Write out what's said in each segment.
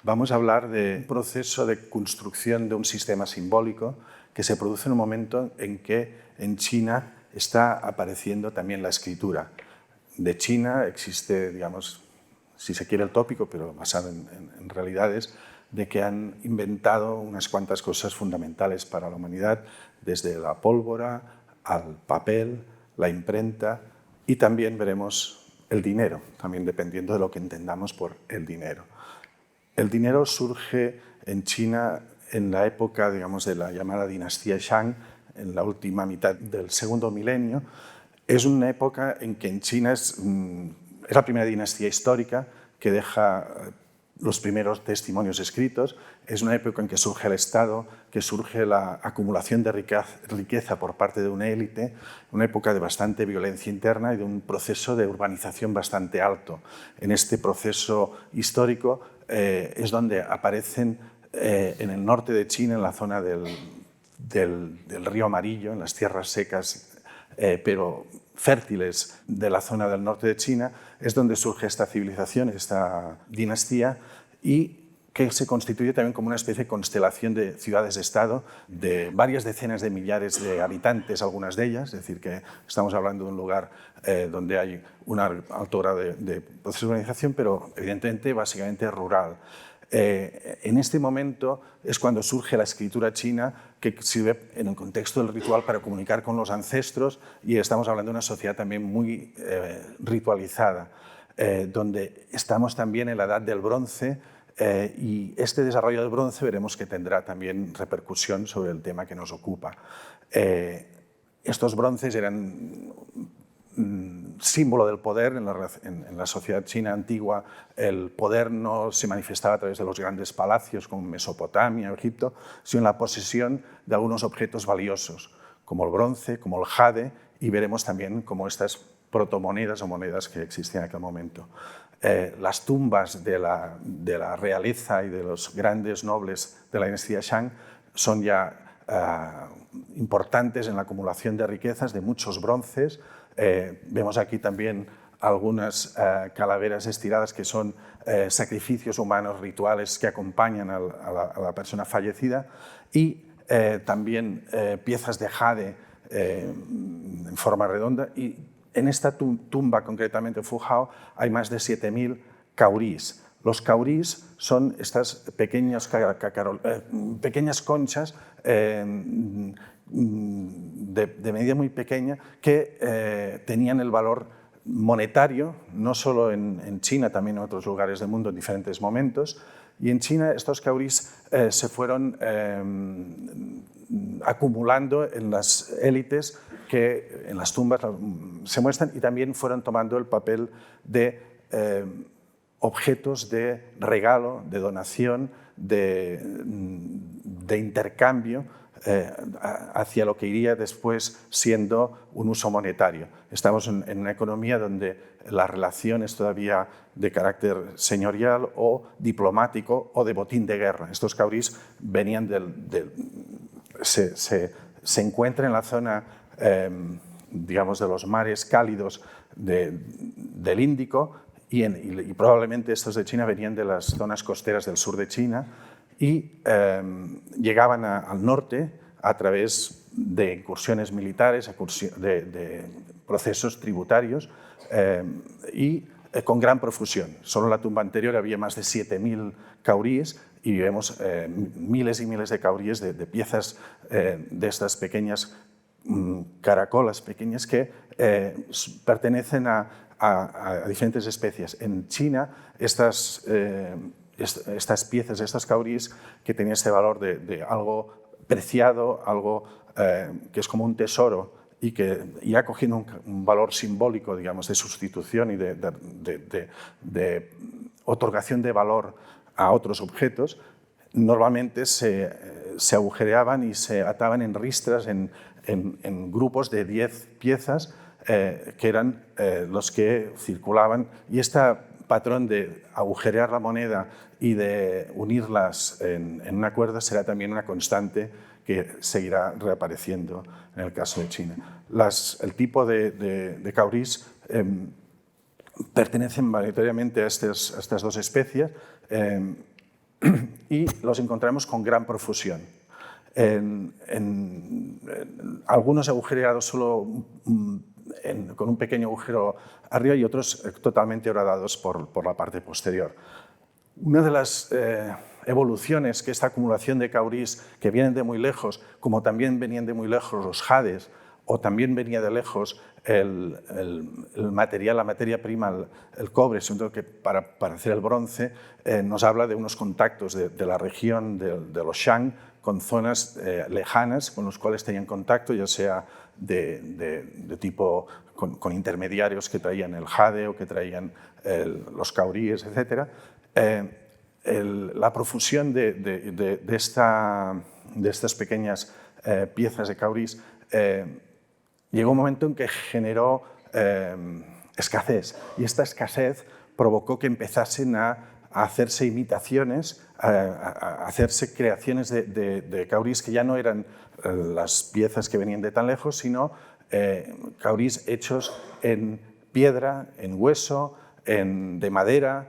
Vamos a hablar de un proceso de construcción de un sistema simbólico que se produce en un momento en que en China está apareciendo también la escritura. De China existe, digamos, si se quiere el tópico, pero basado en realidades, de que han inventado unas cuantas cosas fundamentales para la humanidad, desde la pólvora al papel, la imprenta, y también veremos el dinero, también dependiendo de lo que entendamos por el dinero. El dinero surge en China en la época, digamos, de la llamada dinastía Shang, en la última mitad del segundo milenio. Es una época en que en China es la primera dinastía histórica que deja los primeros testimonios escritos. Es una época en que surge el Estado, que surge la acumulación de riqueza por parte de una élite, una época de bastante violencia interna y de un proceso de urbanización bastante alto. En este proceso histórico es donde aparecen en el norte de China, en la zona del río Amarillo, en las tierras secas, pero fértiles de la zona del norte de China, es donde surge esta civilización, esta dinastía, y que se constituye también como una especie de constelación de ciudades-estado de varias decenas de millares de habitantes, algunas de ellas, es decir, que estamos hablando de un lugar donde hay un alto grado de proceso de urbanización, pero evidentemente básicamente rural. En este momento es cuando surge la escritura china, que sirve en el contexto del ritual para comunicar con los ancestros, y estamos hablando de una sociedad también muy ritualizada, donde estamos también en la edad del bronce, y este desarrollo del bronce veremos que tendrá también repercusión sobre el tema que nos ocupa. Estos bronces eran símbolo del poder en la sociedad china antigua. El poder no se manifestaba a través de los grandes palacios como Mesopotamia o Egipto, sino en la posesión de algunos objetos valiosos, como el bronce, como el jade, y veremos también como estas protomonedas o monedas que existían en aquel momento. Las tumbas de la realeza y de los grandes nobles de la dinastía Shang son ya importantes en la acumulación de riquezas, de muchos bronces. Vemos aquí también algunas calaveras estiradas que son sacrificios humanos rituales que acompañan a la persona fallecida, y también piezas de jade en forma redonda. Y en esta tumba, concretamente en Fujao, hay más de 7.000 caurís. Los caurís son estas pequeñas conchas de medida muy pequeña que tenían el valor monetario, no solo en China, también en otros lugares del mundo en diferentes momentos. Y en China estos caurís se fueron acumulando en las élites, que en las tumbas se muestran, y también fueron tomando el papel de objetos de regalo, de donación, de intercambio hacia lo que iría después siendo un uso monetario. Estamos en una economía donde la relación es todavía de carácter señorial o diplomático o de botín de guerra. Estos caurís venían se encuentran en la zona, digamos, de los mares cálidos del Índico, y probablemente estos de China venían de las zonas costeras del sur de China, y llegaban al norte a través de incursiones militares, de procesos tributarios, y con gran profusión. Solo en la tumba anterior había más de 7.000 cauríes, y vemos miles y miles de cauríes de piezas de estas pequeñas caracolas pequeñas que pertenecen a diferentes especies. En China, estas piezas, estas cauríes, que tenían este valor de algo preciado, algo que es como un tesoro, y que ya cogiendo un valor simbólico, digamos, de sustitución y de otorgación de valor a otros objetos, normalmente se agujereaban y se ataban en ristras, en grupos de 10 piezas, que eran los que circulaban. Y este patrón de agujerear la moneda y de unirlas en una cuerda será también una constante que seguirá reapareciendo en el caso de China. El tipo de caurís pertenecen mayoritariamente a estas dos especies. y los encontramos con gran profusión. Algunos agujereados solo con un pequeño agujero arriba y otros totalmente horadados por la parte posterior. Una de las evoluciones que esta acumulación de caurís, que vienen de muy lejos, como también venían de muy lejos los jades, o también venía de lejos el material, la materia prima, el cobre, sobre todo que para hacer el bronce, nos habla de unos contactos de la región de los Shang con zonas lejanas con los cuales tenían contacto, ya sea de tipo con intermediarios que traían el jade o que traían los cauríes, etc. La profusión de estas pequeñas piezas de caurís llegó un momento en que generó escasez, y esta escasez provocó que empezasen a hacerse imitaciones, a hacerse creaciones de caurís que ya no eran las piezas que venían de tan lejos, sino caurís hechos en piedra, en hueso, de madera,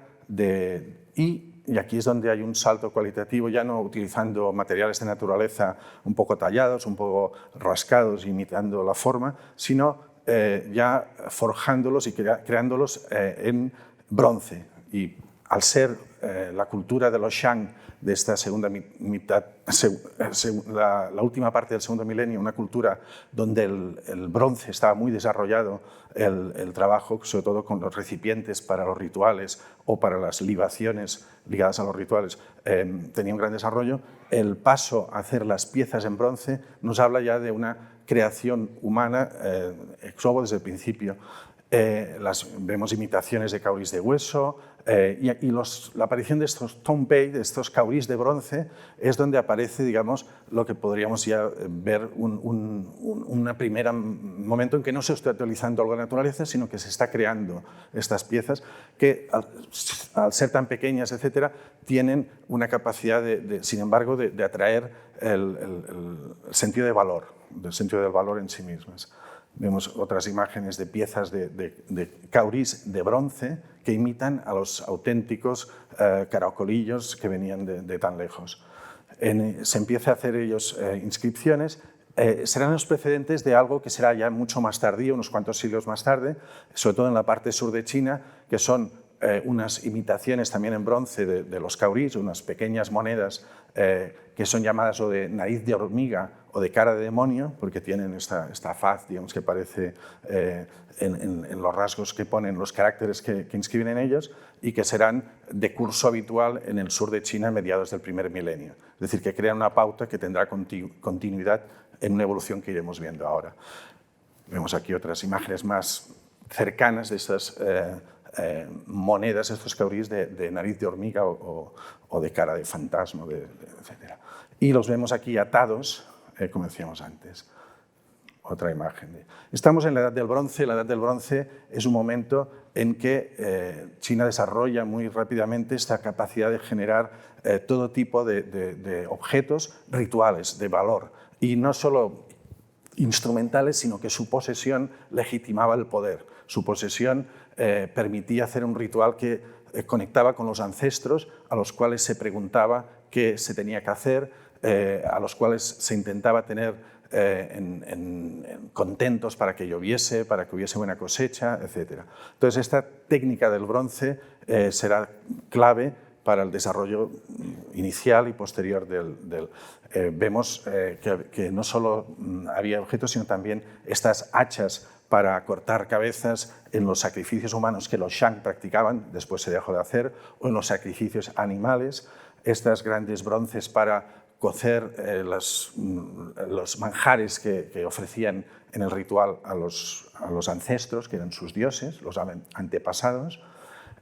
y aquí es donde hay un salto cualitativo, ya no utilizando materiales de naturaleza un poco tallados, un poco rascados, imitando la forma, sino ya forjándolos y creándolos en bronce. Y al ser la cultura de los Shang de esta segunda mitad, la última parte del segundo milenio, una cultura donde el bronce estaba muy desarrollado, el trabajo, sobre todo con los recipientes para los rituales o para las libaciones ligadas a los rituales, tenía un gran desarrollo. El paso a hacer las piezas en bronce nos habla ya de una creación humana ex novo desde el principio. Vemos imitaciones de caurís de hueso y la aparición de estos tonpei, de estos caurís de bronce, es donde aparece, digamos, lo que podríamos ya ver un primer momento en que no se está utilizando algo de la naturaleza, sino que se está creando estas piezas que, al ser tan pequeñas, etcétera, tienen una capacidad, sin embargo, de atraer el sentido de valor, el sentido del valor en sí mismas. Vemos otras imágenes de piezas de caurís de bronce que imitan a los auténticos caracolillos que venían de tan lejos. Se empieza a hacer ellos inscripciones. Serán los precedentes de algo que será ya mucho más tardío, unos cuantos siglos más tarde, sobre todo en la parte sur de China, que son unas imitaciones también en bronce de los caurís, unas pequeñas monedas que son llamadas o de nariz de hormiga o de cara de demonio, porque tienen esta faz, digamos, que parece en los rasgos que ponen, los caracteres que inscriben en ellos, y que serán de curso habitual en el sur de China a mediados del primer milenio. Es decir, que crean una pauta que tendrá continuidad en una evolución que iremos viendo ahora. Vemos aquí otras imágenes más cercanas de estas monedas, estos caurís de nariz de hormiga o de cara de fantasma, etc. Y los vemos aquí atados, como decíamos antes. Otra imagen. Estamos en la Edad del Bronce. La Edad del Bronce es un momento en que China desarrolla muy rápidamente esta capacidad de generar todo tipo de objetos rituales de valor, y no solo instrumentales, sino que su posesión legitimaba el poder. Su posesión permitía hacer un ritual que conectaba con los ancestros, a los cuales se preguntaba qué se tenía que hacer, a los cuales se intentaba tener contentos para que lloviese, para que hubiese buena cosecha, etc. Entonces, esta técnica del bronce será clave para el desarrollo inicial y posterior vemos que no solo había objetos, sino también estas hachas para cortar cabezas en los sacrificios humanos que los Shang practicaban, después se dejó de hacer, o en los sacrificios animales, estas grandes bronces para cocer los manjares que ofrecían en el ritual a los ancestros, que eran sus dioses, los antepasados,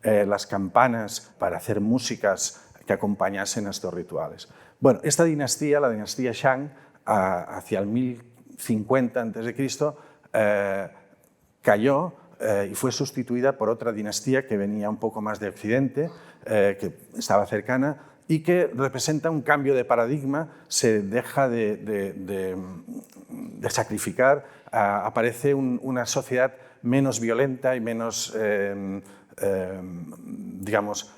las campanas para hacer músicas que acompañasen a estos rituales. Bueno, esta dinastía, la dinastía Shang, hacia el 1050 a.C., cayó y fue sustituida por otra dinastía que venía un poco más de Occidente, que estaba cercana y que representa un cambio de paradigma. Se deja de sacrificar, aparece una sociedad menos violenta y menos, digamos,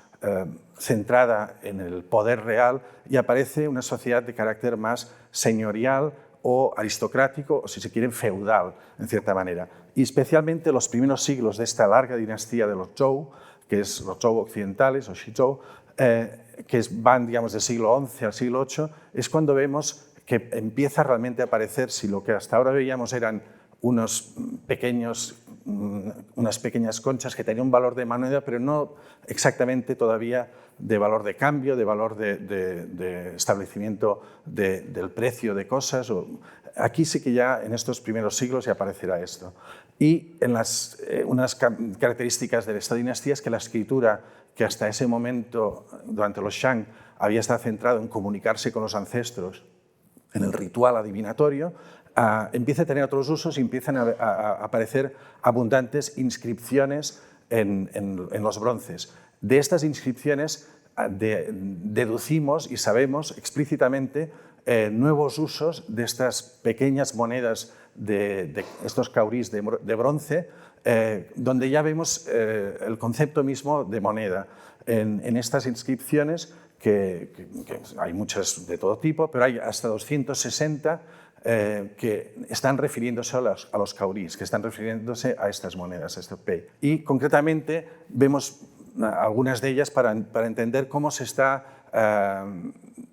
centrada en el poder real y aparece una sociedad de carácter más señorial o aristocrático, o si se quiere, feudal, en cierta manera. Y especialmente los primeros siglos de esta larga dinastía de los Zhou, que es los Zhou occidentales, o Xizhou, que van, digamos, del siglo XI al siglo VIII, es cuando vemos que empieza realmente a aparecer, si lo que hasta ahora veíamos eran unas pequeñas conchas que tenían un valor de moneda, pero no exactamente todavía de valor de cambio, de valor de establecimiento del precio de cosas. Aquí sí que ya en estos primeros siglos ya aparecerá esto. Y en unas características de esta dinastía es que la escritura, que hasta ese momento, durante los Shang, había estado centrado en comunicarse con los ancestros, en el ritual adivinatorio, empieza a tener otros usos y empiezan a aparecer abundantes inscripciones en los bronces. De estas inscripciones deducimos y sabemos explícitamente nuevos usos de estas pequeñas monedas, de estos caurís de bronce, donde ya vemos el concepto mismo de moneda. En estas inscripciones, que hay muchas de todo tipo, pero hay hasta 260 que están refiriéndose a los caurís, que están refiriéndose a estas monedas, a este pei. Y concretamente vemos algunas de ellas para entender cómo se está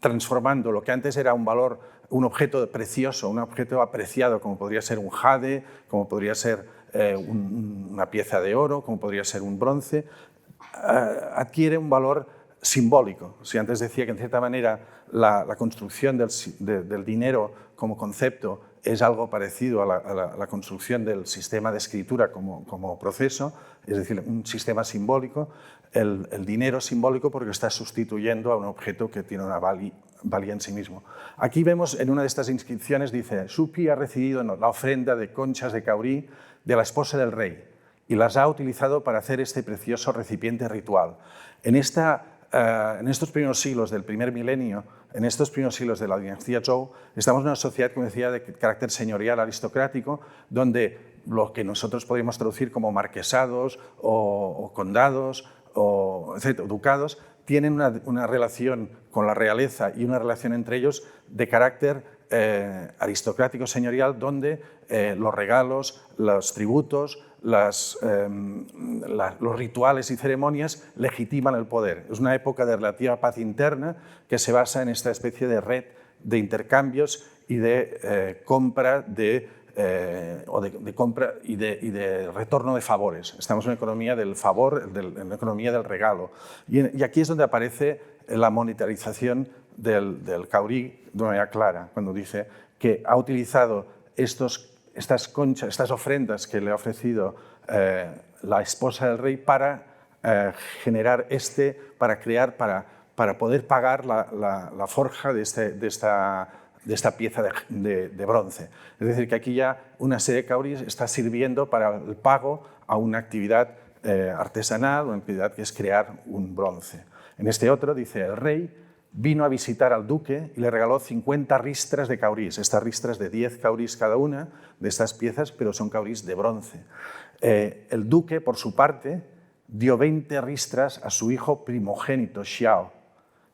transformando lo que antes era un valor, un objeto precioso, un objeto apreciado, como podría ser un jade, como podría ser una pieza de oro, como podría ser un bronce, adquiere un valor simbólico. Si antes decía que en cierta manera la construcción del dinero como concepto es algo parecido a la construcción del sistema de escritura como proceso, es decir, un sistema simbólico, el dinero simbólico porque está sustituyendo a un objeto que tiene una valía en sí mismo. Aquí vemos en una de estas inscripciones, dice, Supi ha recibido la ofrenda de conchas de caurí de la esposa del rey y las ha utilizado para hacer este precioso recipiente ritual. En estos primeros siglos del primer milenio, en estos primeros siglos de la dinastía Zhou, estamos en una sociedad, como decía, de carácter señorial aristocrático, donde lo que nosotros podríamos traducir como marquesados o condados o ducados tienen una relación con la realeza y una relación entre ellos de carácter aristocrático señorial, donde los regalos, los tributos, los rituales y ceremonias legitiman el poder. Es una época de relativa paz interna que se basa en esta especie de red de intercambios y de compra compra y de retorno de favores. Estamos en una economía del favor, en una economía del regalo. Y aquí es donde aparece la monetarización del caurí de una manera clara, cuando dice que ha utilizado estas conchas, estas ofrendas que le ha ofrecido la esposa del rey para generar para poder pagar la forja de esta pieza de bronce. Es decir, que aquí ya una serie de cauris está sirviendo para el pago a una actividad artesanal, una actividad que es crear un bronce. En este otro dice, el rey vino a visitar al duque y le regaló 50 ristras de caurís, estas ristras de 10 caurís cada una de estas piezas, pero son caurís de bronce. El duque, por su parte, dio 20 ristras a su hijo primogénito, Xiao,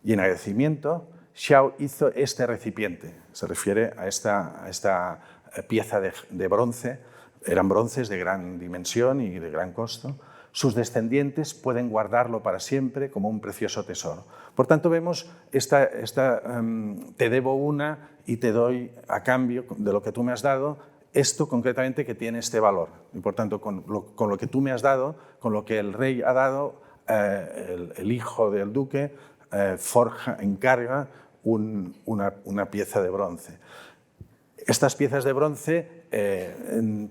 y en agradecimiento, Xiao hizo este recipiente. Se refiere a esta pieza de bronce. Eran bronces de gran dimensión y de gran costo. Sus descendientes pueden guardarlo para siempre como un precioso tesoro. Por tanto, vemos te debo una y te doy a cambio de lo que tú me has dado, esto concretamente que tiene este valor. Y por tanto, con lo que tú me has dado, con lo que el rey ha dado, el hijo del duque encarga una pieza de bronce. Estas piezas de bronce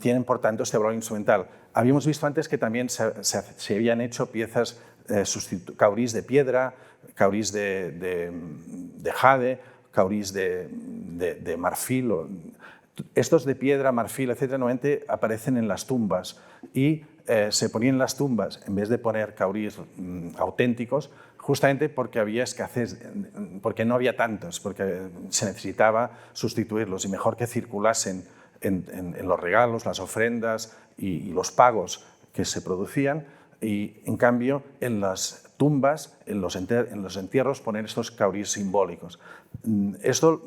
tienen, por tanto, este valor instrumental. Habíamos visto antes que también se habían hecho piezas, caurís de piedra, caurís de jade, caurís de marfil. Estos de piedra, marfil, etc., normalmente aparecen en las tumbas y se ponían en las tumbas, en vez de poner caurís auténticos, justamente porque había escasez, porque no había tantos, porque se necesitaba sustituirlos y mejor que circulasen en los regalos, las ofrendas y los pagos que se producían, y, en cambio, en las tumbas, en los entierros, poner estos cauris simbólicos. Esto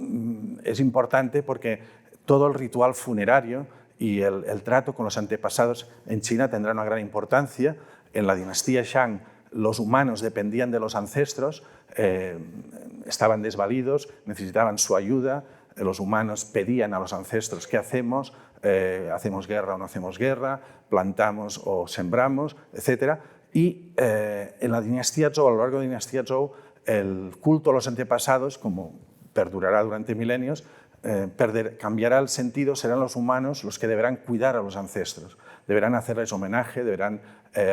es importante porque todo el ritual funerario y el trato con los antepasados en China tendrá una gran importancia. En la dinastía Shang, los humanos dependían de los ancestros, estaban desvalidos, necesitaban su ayuda. Los humanos pedían a los ancestros: ¿qué hacemos? ¿Hacemos guerra o no hacemos guerra? ¿Plantamos o sembramos? Etcétera. Y en la dinastía Zhou, a lo largo de la dinastía Zhou, el culto a los antepasados, como perdurará durante milenios, cambiará el sentido. Serán los humanos los que deberán cuidar a los ancestros, deberán hacerles homenaje, deberán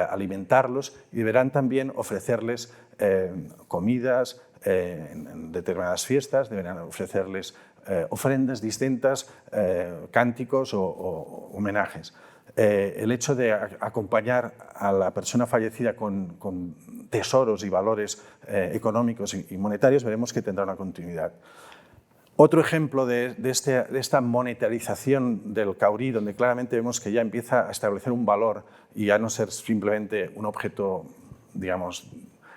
alimentarlos y deberán también ofrecerles comidas en determinadas fiestas, deberán ofrecerles ofrendas distintas, cánticos o homenajes. El hecho de acompañar a la persona fallecida con tesoros y valores económicos y monetarios, veremos que tendrá una continuidad. Otro ejemplo de esta monetarización del caurí, donde claramente vemos que ya empieza a establecer un valor y a no ser simplemente un objeto, digamos,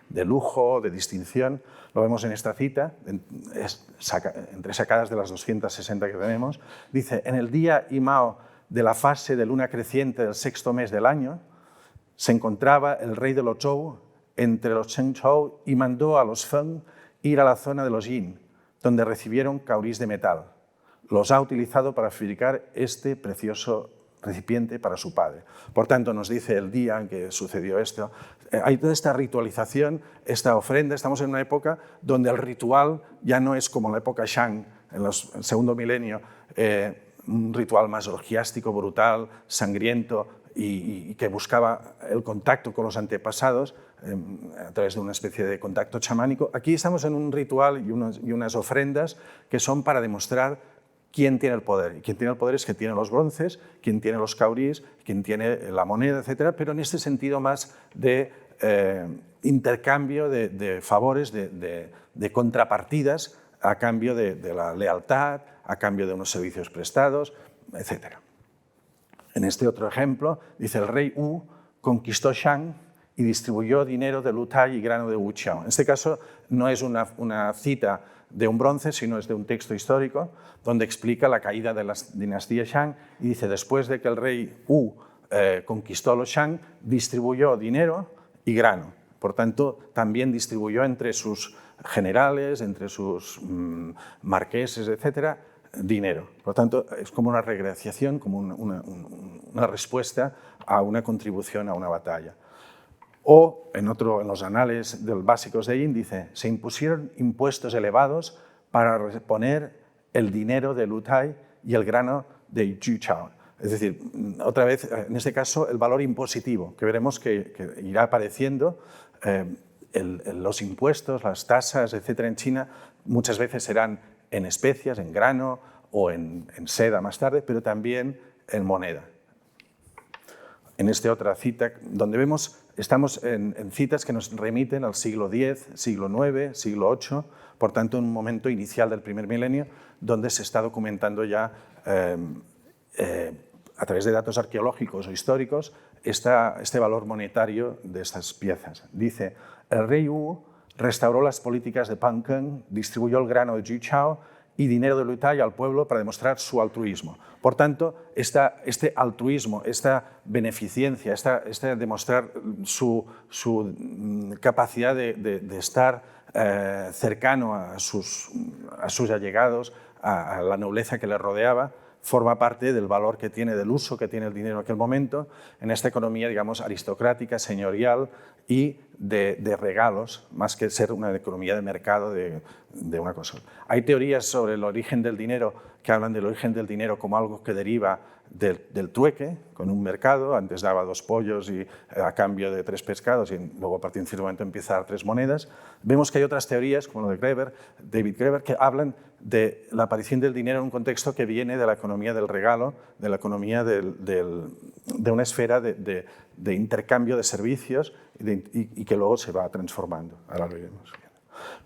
de lujo, de distinción, lo vemos en esta cita, entre sacadas de las 260 que tenemos. Dice: en el día Imao de la fase de luna creciente del sexto mes del año, se encontraba el rey de los Zhou entre los Chengzhou y mandó a los Feng ir a la zona de los Yin, donde recibieron caurís de metal. Los ha utilizado para fabricar este precioso recipiente para su padre. Por tanto, nos dice el día en que sucedió esto. Hay toda esta ritualización, esta ofrenda. Estamos en una época donde el ritual ya no es como la época Shang, en el segundo milenio, un ritual más orgiástico, brutal, sangriento y que buscaba el contacto con los antepasados a través de una especie de contacto chamánico. Aquí estamos en un ritual y unas ofrendas que son para demostrar quién tiene el poder. Y quien tiene el poder es quien tiene los bronces, quien tiene los caurís, quien tiene la moneda, etc. Pero en este sentido más de intercambio de favores, de contrapartidas a cambio de la lealtad, a cambio de unos servicios prestados, etc. En este otro ejemplo, dice: el rey Wu conquistó Shang y distribuyó dinero de Lutai y grano de Wuqiao. En este caso no es una cita de un bronce, sino es de un texto histórico donde explica la caída de la dinastía Shang y dice: después de que el rey Wu conquistó a los Shang, distribuyó dinero y grano. Por tanto, también distribuyó entre sus generales, entre sus marqueses, etcétera, dinero. Por lo tanto, es como una regraciación, como una respuesta a una contribución a una batalla. O, en los anales básicos de Yin, dice: se impusieron impuestos elevados para reponer el dinero de Lutai y el grano de Yuchao. Es decir, otra vez, en este caso, el valor impositivo, que veremos que irá apareciendo. Los impuestos, las tasas, etcétera, en China, muchas veces serán en especias, en grano o en seda más tarde, pero también en moneda. En esta otra cita, donde vemos, estamos en citas que nos remiten al siglo X, siglo IX, siglo VIII, por tanto, en un momento inicial del primer milenio, donde se está documentando ya, a través de datos arqueológicos o históricos, este valor monetario de estas piezas. Dice: el rey Wu restauró las políticas de Pankeng, distribuyó el grano de Yuchao y dinero de Lutai al pueblo para demostrar su altruismo. Por tanto, este altruismo, esta beneficencia, este demostrar su capacidad de estar cercano a sus allegados, a la nobleza que le rodeaba, forma parte del valor que tiene, del uso que tiene el dinero en aquel momento, en esta economía, digamos, aristocrática, señorial y de regalos, más que ser una economía de mercado de una cosa. Hay teorías sobre el origen del dinero que hablan del origen del dinero como algo que deriva del trueque, con un mercado. Antes daba 2 pollos y a cambio de 3 pescados, y luego a partir de un cierto momento empieza a dar 3 monedas. Vemos que hay otras teorías, como lo de David Graeber, que hablan de la aparición del dinero en un contexto que viene de la economía del regalo, de la economía de una esfera de intercambio de servicios y que luego se va transformando. Ahora lo iremos viendo.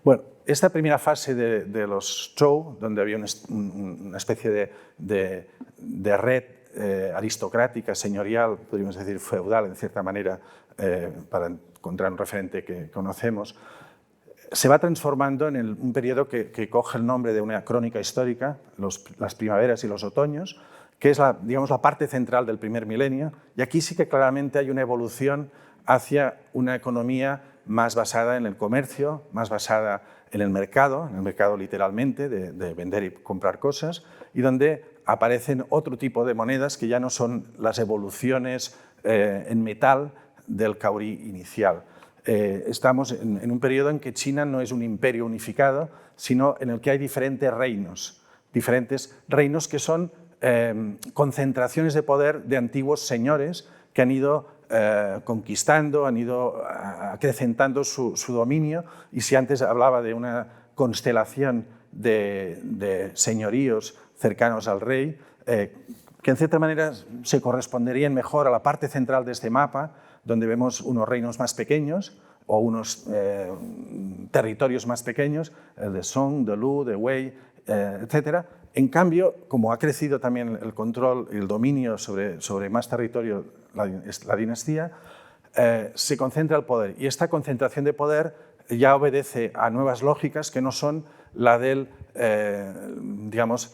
Bueno, esta primera fase de los Zhou, donde había una especie de red aristocrática, señorial, podríamos decir feudal en cierta manera, para encontrar un referente que conocemos, se va transformando en un periodo que coge el nombre de una crónica histórica, las primaveras y los otoños, que es digamos, la parte central del primer milenio, y aquí sí que claramente hay una evolución hacia una economía más basada en el comercio, más basada en el mercado literalmente, de vender y comprar cosas, y donde aparecen otro tipo de monedas que ya no son las evoluciones en metal del caurí inicial. Estamos en un periodo en que China no es un imperio unificado, sino en el que hay diferentes reinos que son concentraciones de poder de antiguos señores que han ido conquistando, han ido acrecentando su dominio, y si antes hablaba de una constelación de señoríos cercanos al rey, que en cierta manera se corresponderían mejor a la parte central de este mapa, donde vemos unos reinos más pequeños o unos territorios más pequeños, el de Song, de Lu, de Wei, etc. En cambio, como ha crecido también el control y el dominio sobre más territorio, la dinastía, se concentra el poder. Y esta concentración de poder ya obedece a nuevas lógicas que no son la de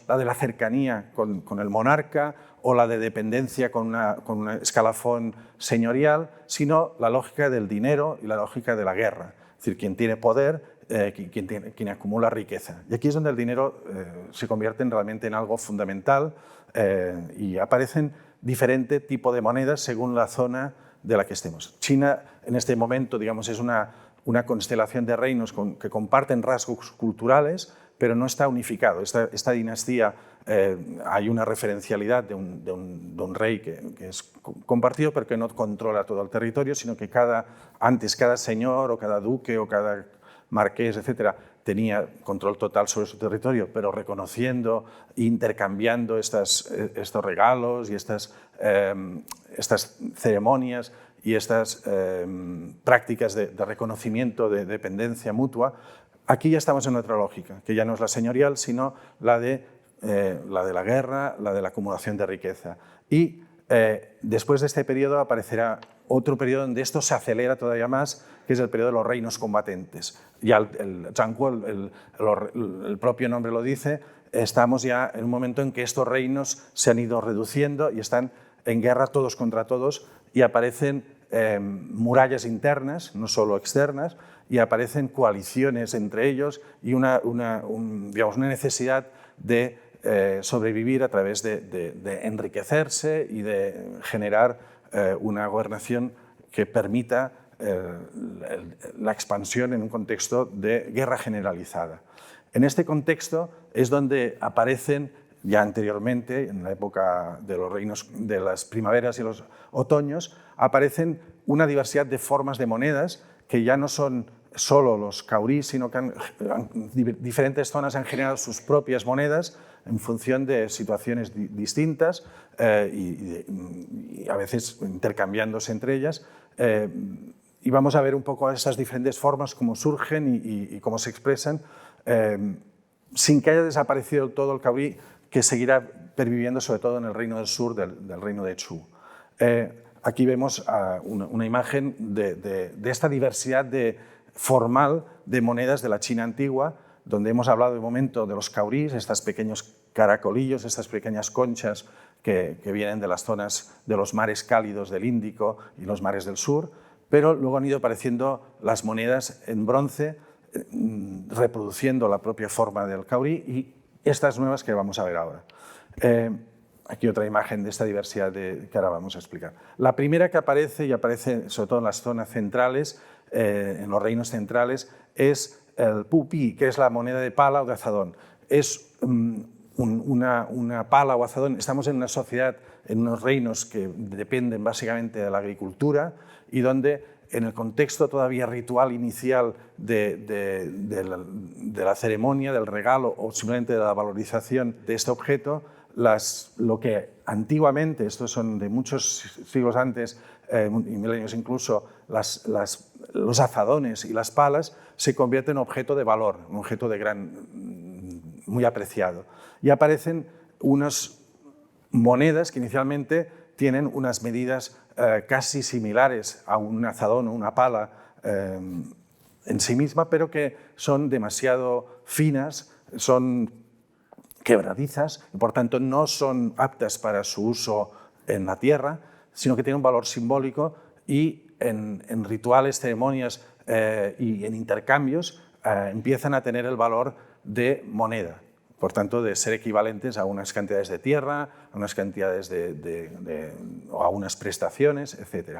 la cercanía con el monarca o la de dependencia con un escalafón señorial, sino la lógica del dinero y la lógica de la guerra. Es decir, quien tiene poder, quien acumula riqueza. Y aquí es donde el dinero se convierte realmente en algo fundamental, y aparecen diferentes tipos de monedas según la zona de la que estemos. China en este momento, digamos, es una constelación de reinos que comparten rasgos culturales, pero no está unificado. Esta dinastía, hay una referencialidad de un rey que es compartido, pero que no controla todo el territorio, sino que cada señor o cada duque o cada marqués, etcétera, tenía control total sobre su territorio, pero reconociendo e intercambiando estos regalos y estas ceremonias y estas prácticas de reconocimiento, de dependencia mutua. Aquí ya estamos en otra lógica, que ya no es la señorial, sino la de la guerra, la de la acumulación de riqueza. Y después de este periodo aparecerá otro periodo donde esto se acelera todavía más, que es el periodo de los reinos combatentes. Ya el Zhangguo, el propio nombre lo dice, estamos ya en un momento en que estos reinos se han ido reduciendo y están en guerra todos contra todos, y aparecen murallas internas, no solo externas, y aparecen coaliciones entre ellos y una necesidad de sobrevivir a través de enriquecerse y de generar una gobernación que permita la expansión en un contexto de guerra generalizada. En este contexto es donde aparecen ya anteriormente, en la época de los reinos de las primaveras y los otoños, aparecen una diversidad de formas de monedas que ya no son solo los caurí, sino que diferentes zonas han generado sus propias monedas en función de situaciones distintas y a veces intercambiándose entre ellas. Y vamos a ver un poco esas diferentes formas, cómo surgen y cómo se expresan, sin que haya desaparecido todo el caurí, que seguirá perviviendo sobre todo en el reino del sur, del reino de Chu. Aquí vemos una imagen de esta diversidad formal de monedas de la China antigua, donde hemos hablado de momento de los caurís, estos pequeños caracolillos, estas pequeñas conchas que vienen de las zonas de los mares cálidos del Índico y los mares del sur, pero luego han ido apareciendo las monedas en bronce, reproduciendo la propia forma del caurí, y estas nuevas que vamos a ver ahora. Aquí otra imagen de esta diversidad que ahora vamos a explicar. La primera que aparece, y aparece sobre todo en las zonas centrales, en los reinos centrales, es el pupi, que es la moneda de pala o de azadón. Es una pala o azadón. Estamos en una sociedad, en unos reinos que dependen básicamente de la agricultura y donde en el contexto todavía ritual inicial de la ceremonia, del regalo o simplemente de la valorización de este objeto, lo que antiguamente, estos son de muchos siglos antes y milenios incluso, los azadones y las palas se convierten en objeto de valor, un objeto muy apreciado. Y aparecen unos monedas que inicialmente tienen unas medidas casi similares a un azadón o una pala en sí misma, pero que son demasiado finas, son quebradizas y por tanto no son aptas para su uso en la tierra, sino que tienen un valor simbólico y en rituales, ceremonias y en intercambios empiezan a tener el valor de moneda. Por tanto, de ser equivalentes a unas cantidades de tierra, a unas cantidades o a unas prestaciones, etc.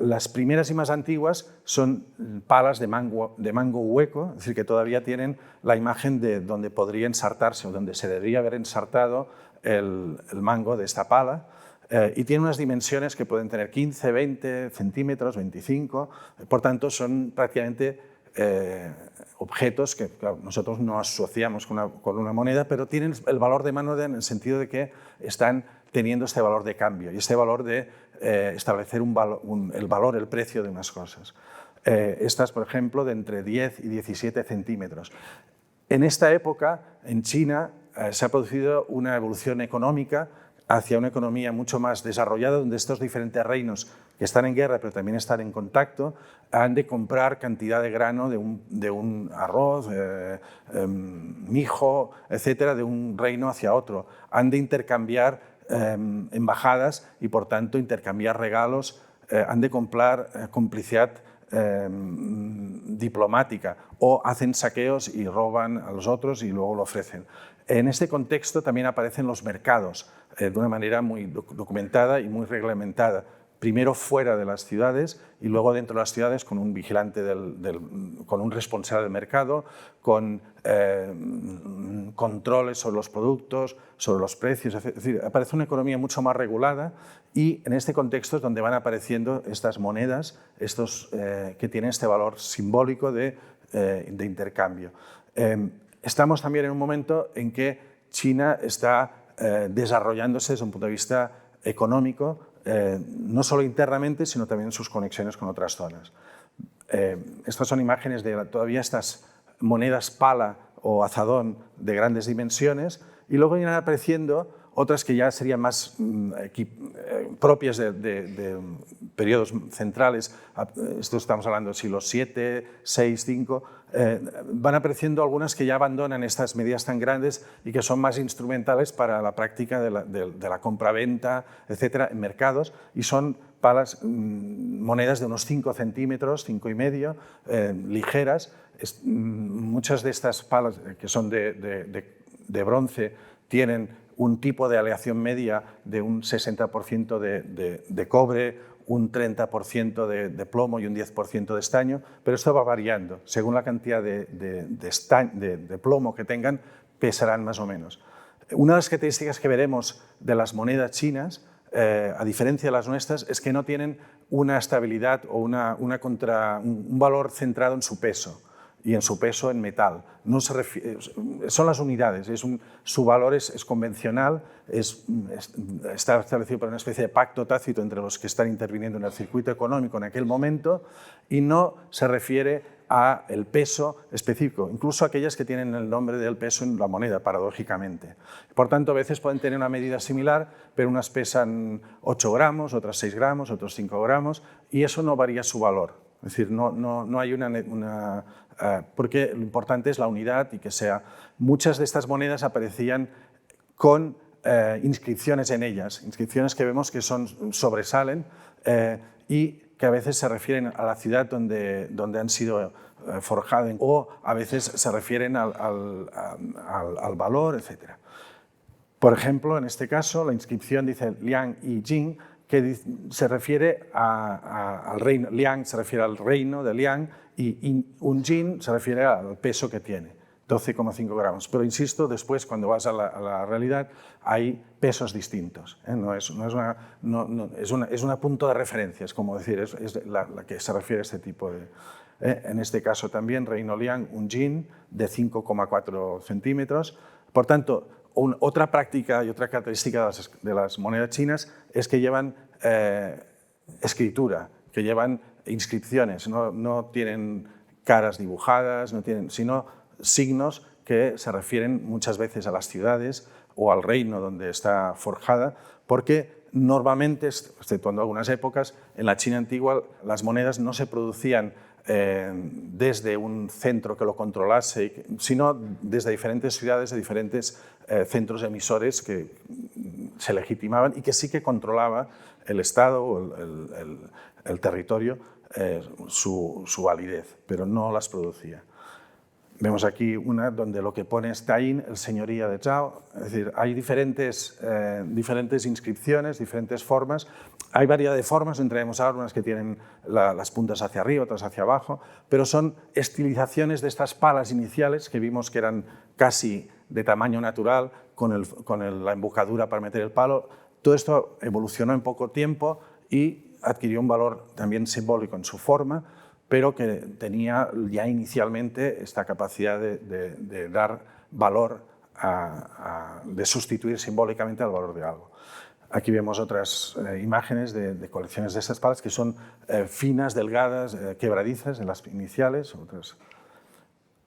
Las primeras y más antiguas son palas de mango hueco, es decir, que todavía tienen la imagen de donde podría ensartarse o donde se debería haber ensartado el mango de esta pala. Y tiene unas dimensiones que pueden tener 15, 20 centímetros, 25, por tanto son prácticamente objetos que claro, nosotros no asociamos con una moneda, pero tienen el valor de moneda en el sentido de que están teniendo este valor de cambio y este valor de establecer el precio de unas cosas. Estas, por ejemplo, de entre 10 y 17 centímetros. En esta época, en China, se ha producido una evolución económica hacia una economía mucho más desarrollada, donde estos diferentes reinos que están en guerra, pero también están en contacto, han de comprar cantidad de grano de un arroz, mijo, etcétera, de un reino hacia otro. Han de intercambiar embajadas y, por tanto, intercambiar regalos, han de comprar complicidad diplomática o hacen saqueos y roban a los otros y luego lo ofrecen. En este contexto también aparecen los mercados de una manera muy documentada y muy reglamentada. Primero fuera de las ciudades y luego dentro de las ciudades con un vigilante, con un responsable del mercado, con controles sobre los productos, sobre los precios. Es decir, aparece una economía mucho más regulada y en este contexto es donde van apareciendo estas monedas, que tienen este valor simbólico de intercambio. Estamos también en un momento en que China está desarrollándose desde un punto de vista económico, no solo internamente, sino también en sus conexiones con otras zonas. Estas son imágenes de todavía estas monedas pala o azadón de grandes dimensiones y luego irán apareciendo otras que ya serían más propias de periodos centrales. Esto estamos hablando del siglo VII, VI, V. Van apareciendo algunas que ya abandonan estas medidas tan grandes y que son más instrumentales para la práctica de la compraventa, etcétera, en mercados, y son palas, monedas de unos 5 centímetros, 5,5, ligeras. Muchas de estas palas que son de bronce tienen un tipo de aleación media de un 60% de cobre, un 30% de plomo y un 10% de estaño, pero esto va variando. Según la cantidad de plomo que tengan, pesarán más o menos. Una de las características que veremos de las monedas chinas, a diferencia de las nuestras, es que no tienen una estabilidad o un valor centrado en su peso y en su peso en metal. No se refiere, son las unidades, su valor es convencional, está establecido por una especie de pacto tácito entre los que están interviniendo en el circuito económico en aquel momento y no se refiere al peso específico, incluso aquellas que tienen el nombre del peso en la moneda, paradójicamente. Por tanto, a veces pueden tener una medida similar, pero unas pesan 8 gramos, otras 6 gramos, otros 5 gramos, y eso no varía su valor. Es decir, no hay porque lo importante es la unidad y que sea. Muchas de estas monedas aparecían con inscripciones en ellas, inscripciones que vemos que sobresalen y que a veces se refieren a la ciudad donde han sido forjadas o a veces se refieren al valor, etc. Por ejemplo, en este caso, la inscripción dice Liang y Jing, que se refiere al reino. Liang se refiere al reino de Liang y un jin se refiere al peso que tiene, 12,5 gramos. Pero insisto, después cuando vas a la realidad hay pesos distintos. Es un punto de referencia, es como decir, es la que se refiere a este tipo de... En este caso también, reino Liang, un jin de 5,4 centímetros. Por tanto, otra práctica y otra característica de las monedas chinas es que llevan escritura, que llevan inscripciones, no tienen caras dibujadas, sino signos que se refieren muchas veces a las ciudades o al reino donde está forjada, porque normalmente, exceptuando algunas épocas, en la China antigua las monedas no se producían desde un centro que lo controlase, sino desde diferentes ciudades, de diferentes centros emisores que se legitimaban y que sí que controlaba el Estado o el territorio su validez, pero no las producía. Vemos aquí una donde lo que pone es Taín, el señoría de Zhao, es decir, hay diferentes inscripciones, diferentes formas. Hay variedad de formas, entraremos ahora, unas que tienen las puntas hacia arriba, otras hacia abajo, pero son estilizaciones de estas palas iniciales que vimos que eran casi de tamaño natural, con la embocadura para meter el palo. Todo esto evolucionó en poco tiempo y adquirió un valor también simbólico en su forma, pero que tenía ya inicialmente esta capacidad de dar valor, de sustituir simbólicamente al valor de algo. Aquí vemos otras imágenes de colecciones de estas palas que son finas, delgadas, quebradizas en las iniciales.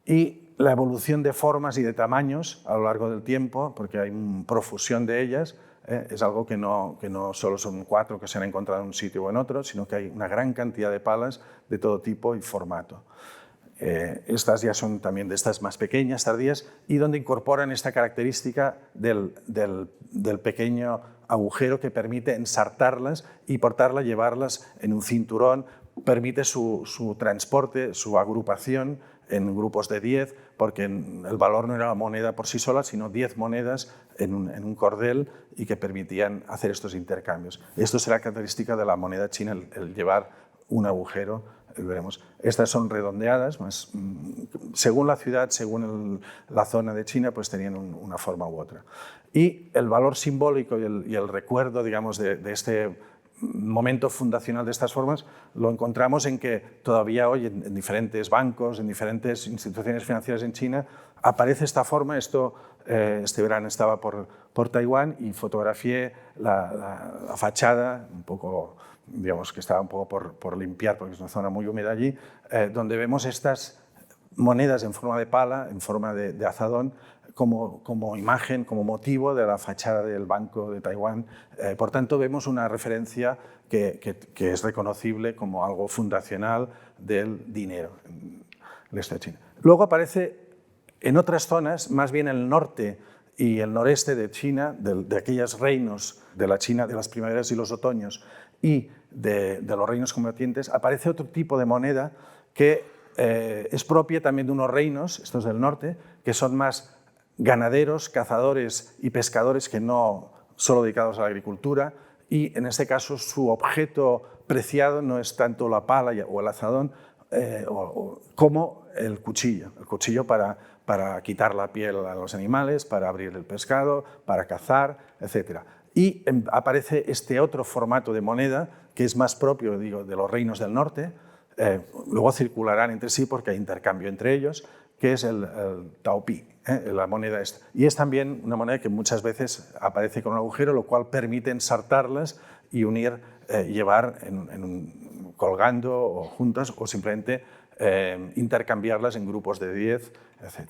Y la evolución de formas y de tamaños a lo largo del tiempo, porque hay profusión de ellas, es algo que no solo son 4 que se han encontrado en un sitio o en otro, sino que hay una gran cantidad de palas de todo tipo y formato. Estas ya son también de estas más pequeñas, tardías, y donde incorporan esta característica del pequeño agujero que permite ensartarlas y portarlas, llevarlas en un cinturón, permite su transporte, su agrupación en grupos de 10, porque el valor no era la moneda por sí sola, sino 10 monedas en un cordel y que permitían hacer estos intercambios. Esto será característica de la moneda china, el llevar un agujero, veremos. Estas son redondeadas, según la ciudad, según la zona de China, pues tenían una forma u otra. Y el valor simbólico y el recuerdo, digamos, de este momento fundacional de estas formas lo encontramos en que todavía hoy en diferentes bancos, en diferentes instituciones financieras en China, aparece esta forma. Este verano estaba por Taiwán y fotografié la fachada, un poco, digamos que estaba un poco por limpiar porque es una zona muy húmeda allí, donde vemos estas monedas en forma de pala, en forma de azadón, como imagen, como motivo de la fachada del Banco de Taiwán. Por tanto, vemos una referencia que es reconocible como algo fundacional del dinero en el este de China. Luego aparece en otras zonas, más bien el norte y el noreste de China, de aquellos reinos de la China de las primaveras y los otoños y de los reinos combatientes, aparece otro tipo de moneda que es propia también de unos reinos, estos del norte, que son más ganaderos, cazadores y pescadores que no solo dedicados a la agricultura, y en este caso su objeto preciado no es tanto la pala o el azadón como el cuchillo para quitar la piel a los animales, para abrir el pescado, para cazar, etc. Y aparece este otro formato de moneda que es más propio, digo, de los reinos del norte. Luego circularán entre sí porque hay intercambio entre ellos, que es el taopi, la moneda esta. Y es también una moneda que muchas veces aparece con un agujero, lo cual permite ensartarlas y unir, llevar colgando o juntas, o simplemente intercambiarlas en grupos de 10, etc.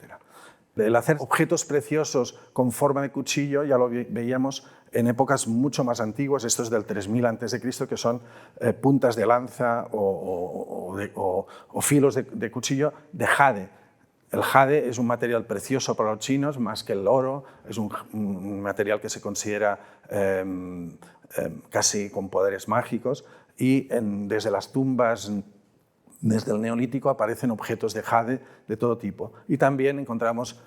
El hacer objetos preciosos con forma de cuchillo ya lo veíamos en épocas mucho más antiguas, esto es del 3000 a.C., que son puntas de lanza o filos de cuchillo de jade. El jade es un material precioso para los chinos, más que el oro, es un material que se considera casi con poderes mágicos, y desde las tumbas, desde el Neolítico, aparecen objetos de jade de todo tipo. Y también encontramos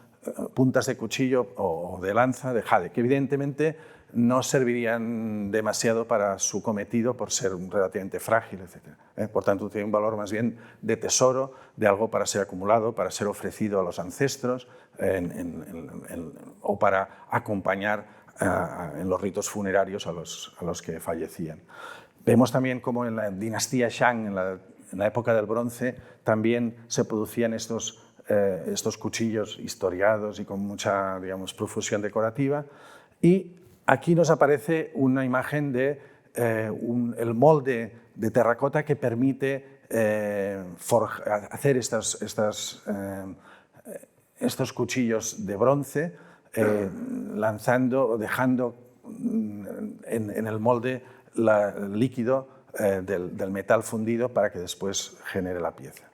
puntas de cuchillo o de lanza de jade, que evidentemente no servirían demasiado para su cometido por ser relativamente frágil, etc. Por tanto, tiene un valor más bien de tesoro, de algo para ser acumulado, para ser ofrecido a los ancestros o para acompañar en los ritos funerarios a los que fallecían. Vemos también cómo en la dinastía Shang, en la época del bronce, también se producían estos cuchillos historiados y con mucha, digamos, profusión decorativa. Y aquí nos aparece una imagen de el molde de terracota que permite hacer estos cuchillos de bronce lanzando o dejando en el molde el líquido del metal fundido para que después genere la pieza.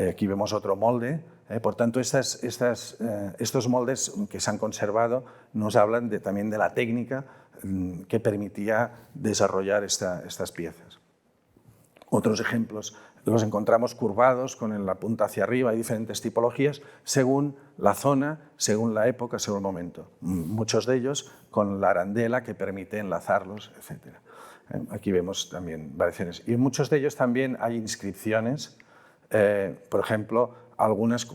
Aquí vemos otro molde. Por tanto, estos moldes que se han conservado nos hablan también de la técnica que permitía desarrollar estas piezas. Otros ejemplos los encontramos curvados con la punta hacia arriba. Hay diferentes tipologías según la zona, según la época, según el momento. Muchos de ellos con la arandela que permite enlazarlos, etc. Aquí vemos también variaciones. Y en muchos de ellos también hay inscripciones. Por ejemplo,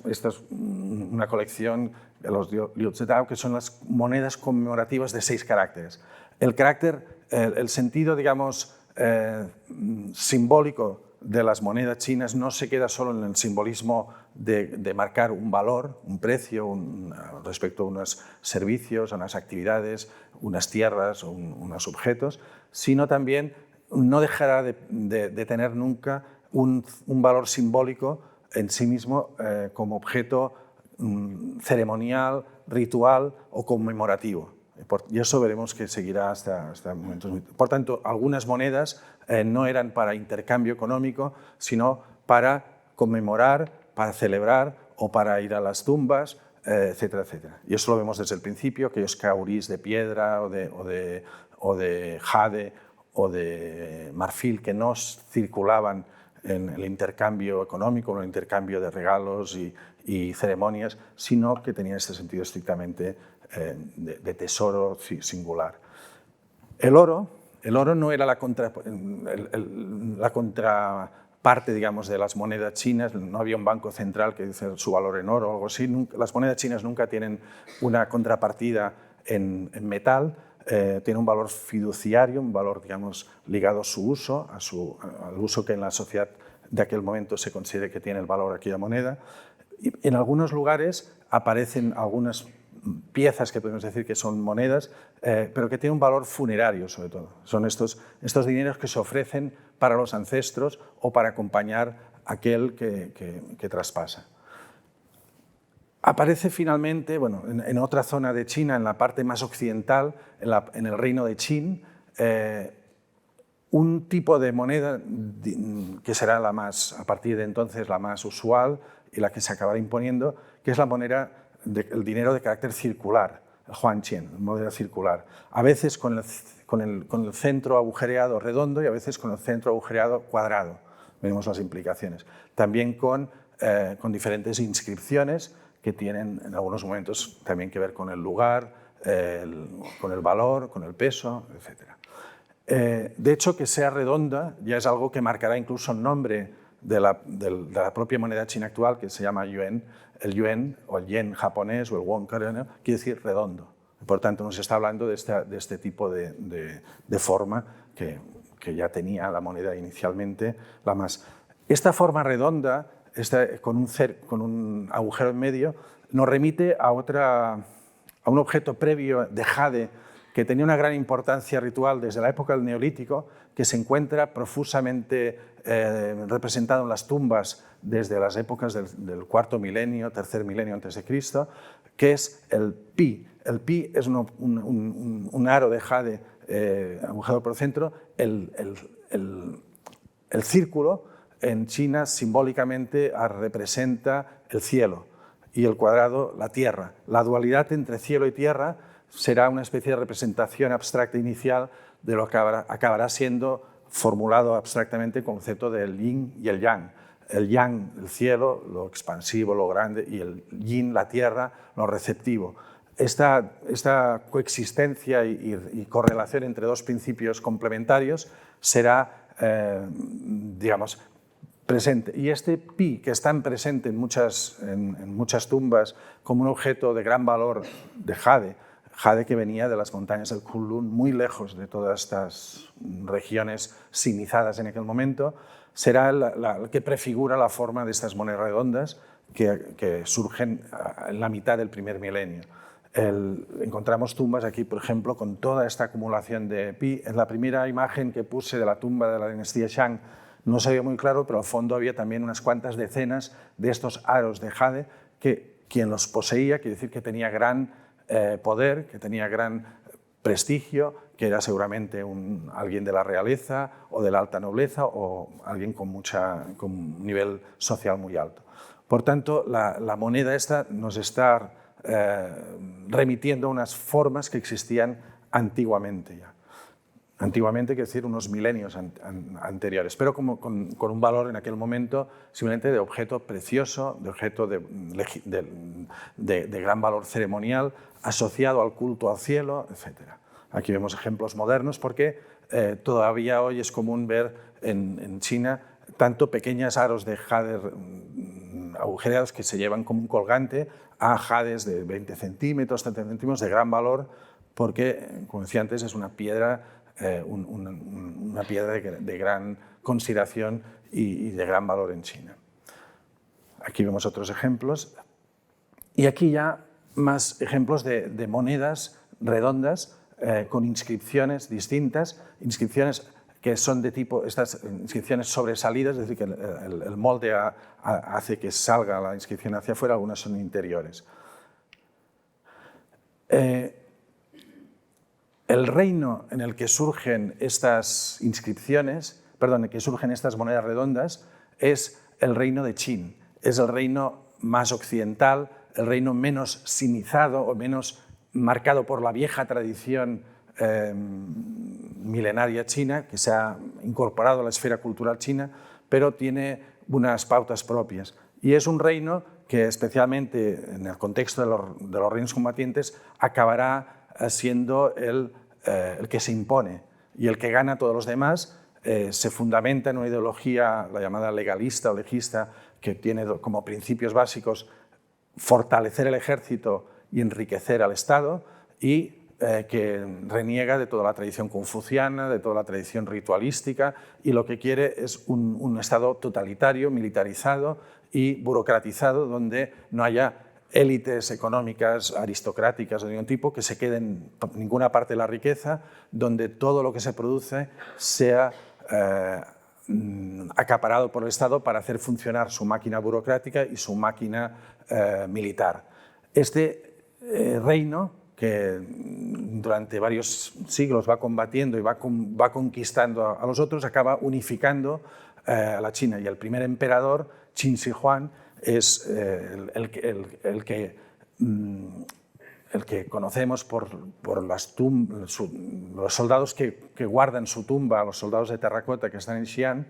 esta es una colección de los Liu Zedao, que son las monedas conmemorativas de 6 caracteres. El sentido, digamos, simbólico de las monedas chinas no se queda solo en el simbolismo de marcar un valor, un precio respecto a unos servicios, a unas actividades, unas tierras o unos objetos, sino también no dejará de tener nunca un valor simbólico en sí mismo como objeto ceremonial, ritual o conmemorativo. Y eso veremos que seguirá hasta momentos. Por tanto, algunas monedas no eran para intercambio económico, sino para conmemorar, para celebrar o para ir a las tumbas, etcétera, etcétera. Y eso lo vemos desde el principio, aquellos caurís de piedra o de jade o de marfil que no circulaban en el intercambio económico, en el intercambio de regalos y ceremonias, sino que tenían este sentido estrictamente de tesoro singular. El oro no era la contraparte, digamos, de las monedas chinas. No había un banco central que dice su valor en oro o algo así. Las monedas chinas nunca tienen una contrapartida en metal. Tiene un valor fiduciario, un valor, digamos, ligado a su uso, al uso que en la sociedad de aquel momento se considere que tiene el valor aquella moneda. Y en algunos lugares aparecen algunas piezas que podemos decir que son monedas, pero que tienen un valor funerario sobre todo. Son estos dineros que se ofrecen para los ancestros o para acompañar a aquel que traspasa. Aparece finalmente, bueno, en otra zona de China, en la parte más occidental, en el reino de Qin, un tipo de moneda que será a partir de entonces la más usual y la que se acabará imponiendo, que es la moneda el dinero de carácter circular, el Huanqian, moneda circular. A veces con el centro agujereado redondo y a veces con el centro agujereado cuadrado. Veremos las implicaciones. También con diferentes inscripciones que tienen en algunos momentos también que ver con el lugar, con el valor, con el peso, etc. De hecho, que sea redonda ya es algo que marcará incluso el nombre de la propia moneda china actual, que se llama yuan. El yuan o el yen japonés o el won coreano quiere decir redondo. Por tanto, nos está hablando de este tipo de forma que ya tenía la moneda inicialmente. Esta forma redonda, con un agujero en medio, nos remite a un objeto previo de jade que tenía una gran importancia ritual desde la época del Neolítico, que se encuentra profusamente representado en las tumbas desde las épocas del cuarto milenio, tercer milenio antes de Cristo, que es el pi. El pi es un aro de jade agujeado por el centro. El círculo en China simbólicamente representa el cielo y el cuadrado la tierra. La dualidad entre cielo y tierra será una especie de representación abstracta inicial de lo que acabará siendo formulado abstractamente el concepto del yin y el yang. El yang, el cielo, lo expansivo, lo grande, y el yin, la tierra, lo receptivo. Esta coexistencia y correlación entre dos principios complementarios será, digamos, presente. Y este pi, que es tan presente en muchas tumbas como un objeto de gran valor de jade que venía de las montañas del Kunlun, muy lejos de todas estas regiones sinizadas en aquel momento, será el que prefigura la forma de estas monedas redondas que surgen en la mitad del primer milenio. Encontramos tumbas aquí, por ejemplo, con toda esta acumulación de pi. En la primera imagen que puse de la tumba de la dinastía Shang no se veía muy claro, pero al fondo había también unas cuantas decenas de estos aros de jade que quien los poseía, quiere decir que tenía gran poder, que tenía gran prestigio, que era seguramente alguien de la realeza o de la alta nobleza o alguien con un nivel social muy alto. Por tanto, la moneda esta nos está remitiendo a unas formas que existían antiguamente ya. Antiguamente, quiero decir, unos milenios anteriores, pero con un valor en aquel momento simplemente de objeto precioso, de objeto de gran valor ceremonial, asociado al culto al cielo, etc. Aquí vemos ejemplos modernos porque todavía hoy es común ver en China tanto pequeños aros de jade agujereados que se llevan como un colgante a jades de 20 centímetros, 30 centímetros de gran valor porque, como decía antes, es una piedra de gran consideración y de gran valor en China. Aquí vemos otros ejemplos y aquí ya más ejemplos de monedas redondas con inscripciones distintas, inscripciones que son de tipo, estas inscripciones sobresalidas, es decir, que el molde hace que salga la inscripción hacia afuera, algunas son interiores. El reino en el que surgen estas inscripciones, perdón, en el que surgen estas monedas redondas, es el reino de Qin. Es el reino más occidental, el reino menos sinizado o menos marcado por la vieja tradición milenaria china, que se ha incorporado a la esfera cultural china, pero tiene unas pautas propias. Y es un reino que, especialmente en el contexto de los reinos combatientes, acabará siendo el que se impone y el que gana a todos los demás. Se fundamenta en una ideología, la llamada legalista o legista, que tiene como principios básicos fortalecer el ejército y enriquecer al Estado, y que reniega de toda la tradición confuciana, de toda la tradición ritualística, y lo que quiere es un Estado totalitario, militarizado y burocratizado, donde no haya élites económicas, aristocráticas de ningún tipo, que se queden en ninguna parte de la riqueza, donde todo lo que se produce sea acaparado por el Estado para hacer funcionar su máquina burocrática y su máquina militar. Este reino, que durante varios siglos va combatiendo y va conquistando a los otros, acaba unificando a la China. Y el primer emperador, Qin Shi Huang, es el que conocemos por los soldados que guardan su tumba, los soldados de terracota que están en Xi'an.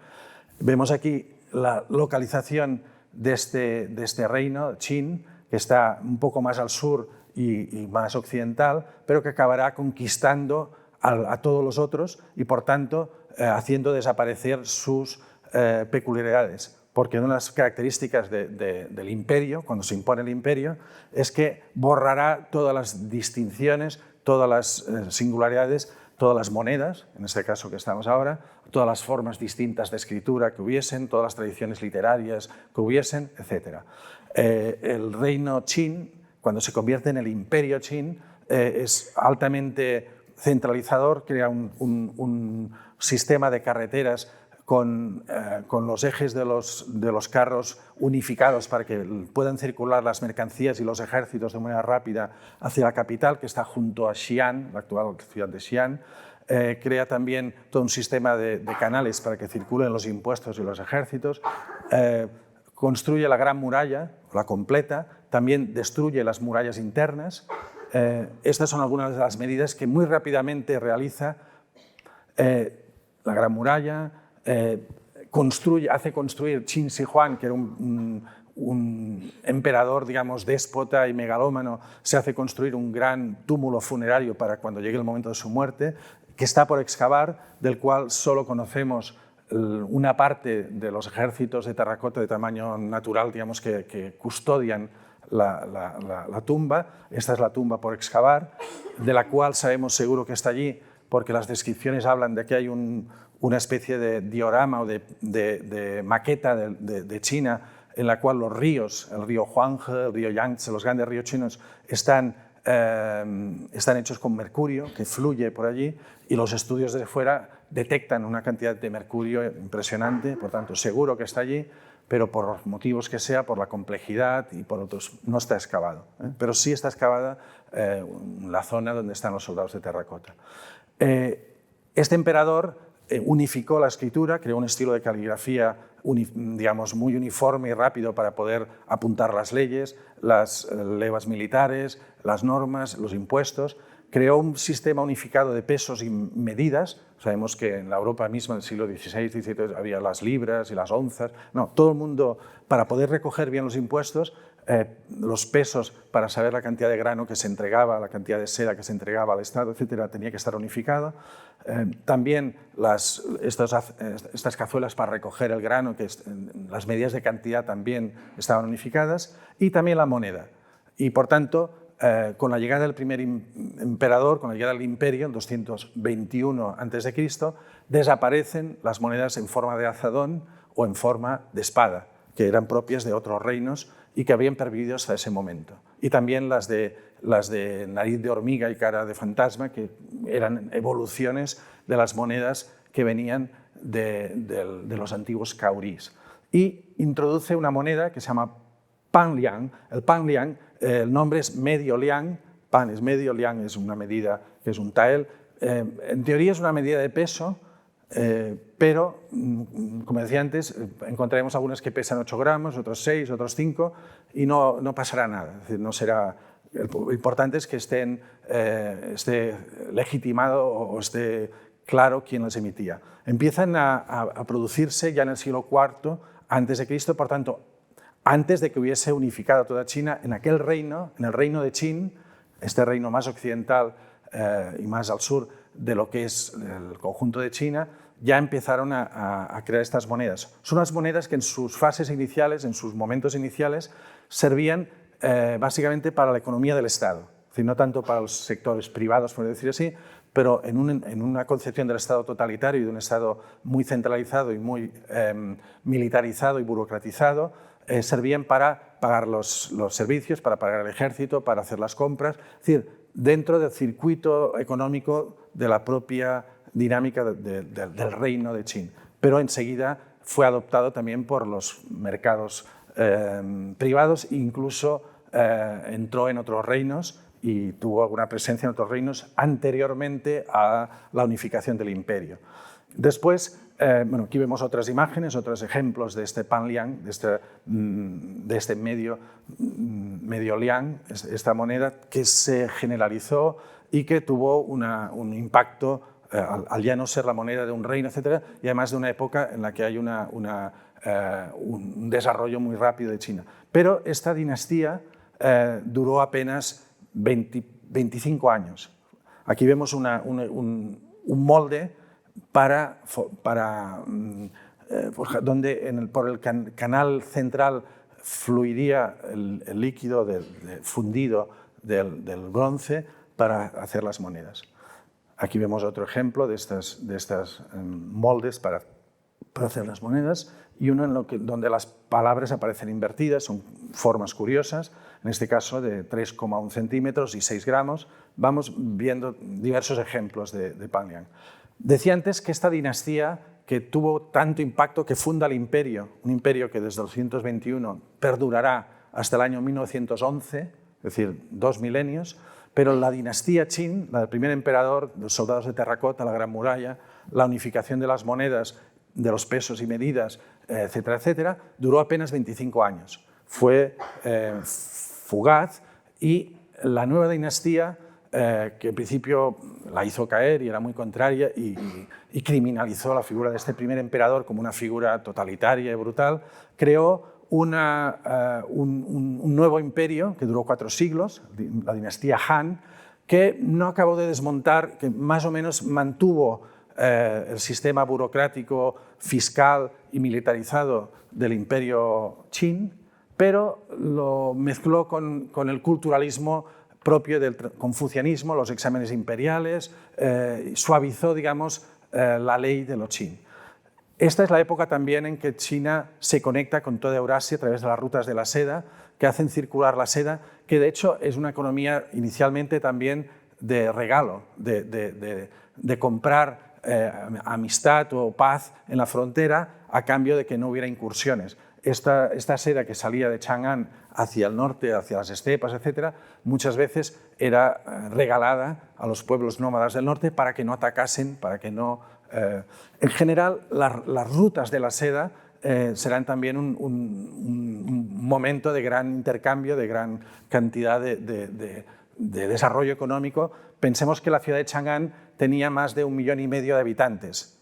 Vemos aquí la localización de este reino, Qin, que está un poco más al sur y más occidental, pero que acabará conquistando a todos los otros y, por tanto, haciendo desaparecer sus peculiaridades. Porque una de las características del imperio, cuando se impone el imperio, es que borrará todas las distinciones, todas las singularidades, todas las monedas, en este caso que estamos ahora, todas las formas distintas de escritura que hubiesen, todas las tradiciones literarias que hubiesen, etc. El reino Qin, cuando se convierte en el imperio Qin, es altamente centralizador, crea un sistema de carreteras con los ejes de los carros unificados para que puedan circular las mercancías y los ejércitos de manera rápida hacia la capital, que está junto a Xi'an, la actual ciudad de Xi'an. Crea también todo un sistema de canales para que circulen los impuestos y los ejércitos. Construye la Gran Muralla, la completa, también destruye las murallas internas. Estas son algunas de las medidas que muy rápidamente realiza la Gran Muralla. Hace construir Qin Shi Huang, que era un emperador, digamos, déspota y megalómano, se hace construir un gran túmulo funerario para cuando llegue el momento de su muerte, que está por excavar, del cual solo conocemos una parte de los ejércitos de terracota de tamaño natural, digamos, que custodian la tumba. Esta es la tumba por excavar, de la cual sabemos seguro que está allí, porque las descripciones hablan de que hay una especie de diorama o de maqueta de China en la cual los ríos, el río Huanghe, el río Yangtze, los grandes ríos chinos, están hechos con mercurio que fluye por allí, y los estudios desde fuera detectan una cantidad de mercurio impresionante, por tanto seguro que está allí, pero por los motivos que sea, por la complejidad y por otros, no está excavado. Pero sí está excavada la zona donde están los soldados de terracota. Este emperador unificó la escritura, creó un estilo de caligrafía digamos, muy uniforme y rápido para poder apuntar las leyes, las levas militares, las normas, los impuestos. Creó un sistema unificado de pesos y medidas. Sabemos que en la Europa misma del siglo XVI, XVII había las libras y las onzas. No, todo el mundo, para poder recoger bien los impuestos, los pesos para saber la cantidad de grano que se entregaba, la cantidad de seda que se entregaba al Estado, etcétera, tenía que estar unificado. También estas cazuelas para recoger el grano, las medidas de cantidad también estaban unificadas, y también la moneda. Y por tanto, con la llegada del primer emperador, con la llegada del imperio, en 221 a.C., desaparecen las monedas en forma de azadón o en forma de espada, que eran propias de otros reinos y que habían pervivido hasta ese momento. Y también las de nariz de hormiga y cara de fantasma, que eran evoluciones de las monedas que venían de los antiguos caurís. Y introduce una moneda que se llama Panliang. El Panliang, el nombre es medio liang, pan es medio, liang es una medida que es un tael. En teoría es una medida de peso, pero, como decía antes, encontraremos algunas que pesan 8 gramos, otros 6, otros 5, y no pasará nada. Es decir, no será, lo importante es que esté legitimado o esté claro quién las emitía. Empiezan a producirse ya en el siglo IV a.C., por tanto, antes de que hubiese unificado toda China, en aquel reino, en el reino de Qin, este reino más occidental y más al sur de lo que es el conjunto de China, ya empezaron a crear estas monedas. Son unas monedas que en sus fases iniciales, en sus momentos iniciales, servían básicamente para la economía del Estado, es decir, no tanto para los sectores privados, por decir así, pero en una concepción del Estado totalitario y de un Estado muy centralizado y muy militarizado y burocratizado, servían para pagar los servicios, para pagar el ejército, para hacer las compras, es decir, dentro del circuito económico de la propia dinámica del reino de Qin. Pero enseguida fue adoptado también por los mercados privados e incluso entró en otros reinos y tuvo alguna presencia en otros reinos anteriormente a la unificación del imperio. Después, bueno, aquí vemos otras imágenes, otros ejemplos de este Panliang, de este medio liang, esta moneda que se generalizó y que tuvo un impacto al ya no ser la moneda de un reino, etcétera, y además de una época en la que hay un desarrollo muy rápido de China. Pero esta dinastía duró apenas 25 años. Aquí vemos un molde donde por el canal central fluiría el líquido fundido del bronce para hacer las monedas. Aquí vemos otro ejemplo de estas moldes para hacer las monedas y uno donde las palabras aparecen invertidas, son formas curiosas, en este caso de 3,1 centímetros y 6 gramos. Vamos viendo diversos ejemplos de Panliang. Decía antes que esta dinastía que tuvo tanto impacto que funda el imperio, un imperio que desde el 221 perdurará hasta el año 1911, es decir, 2 milenios, pero la dinastía Qin, la del primer emperador, los soldados de terracota, la Gran Muralla, la unificación de las monedas, de los pesos y medidas, etcétera, etcétera, duró apenas 25 años. Fue fugaz y la nueva dinastía, que en principio la hizo caer y era muy contraria y criminalizó la figura de este primer emperador como una figura totalitaria y brutal, creó un nuevo imperio que duró 4 siglos, la dinastía Han, que no acabó de desmontar, que más o menos mantuvo el sistema burocrático, fiscal y militarizado del imperio Qin, pero lo mezcló con el culturalismo propio del confucianismo, los exámenes imperiales, suavizó, digamos, la ley de los Qin. Esta es la época también en que China se conecta con toda Eurasia a través de las rutas de la seda, que hacen circular la seda, que de hecho es una economía inicialmente también de regalo, de comprar amistad o paz en la frontera a cambio de que no hubiera incursiones. esta seda que salía de Chang'an hacia el norte, hacia las estepas, etc., muchas veces era regalada a los pueblos nómadas del norte para que no atacasen, para que no... En general, las rutas de la seda serán también un momento de gran intercambio, de gran cantidad de desarrollo económico. Pensemos que la ciudad de Chang'an tenía más de 1,5 millones de habitantes.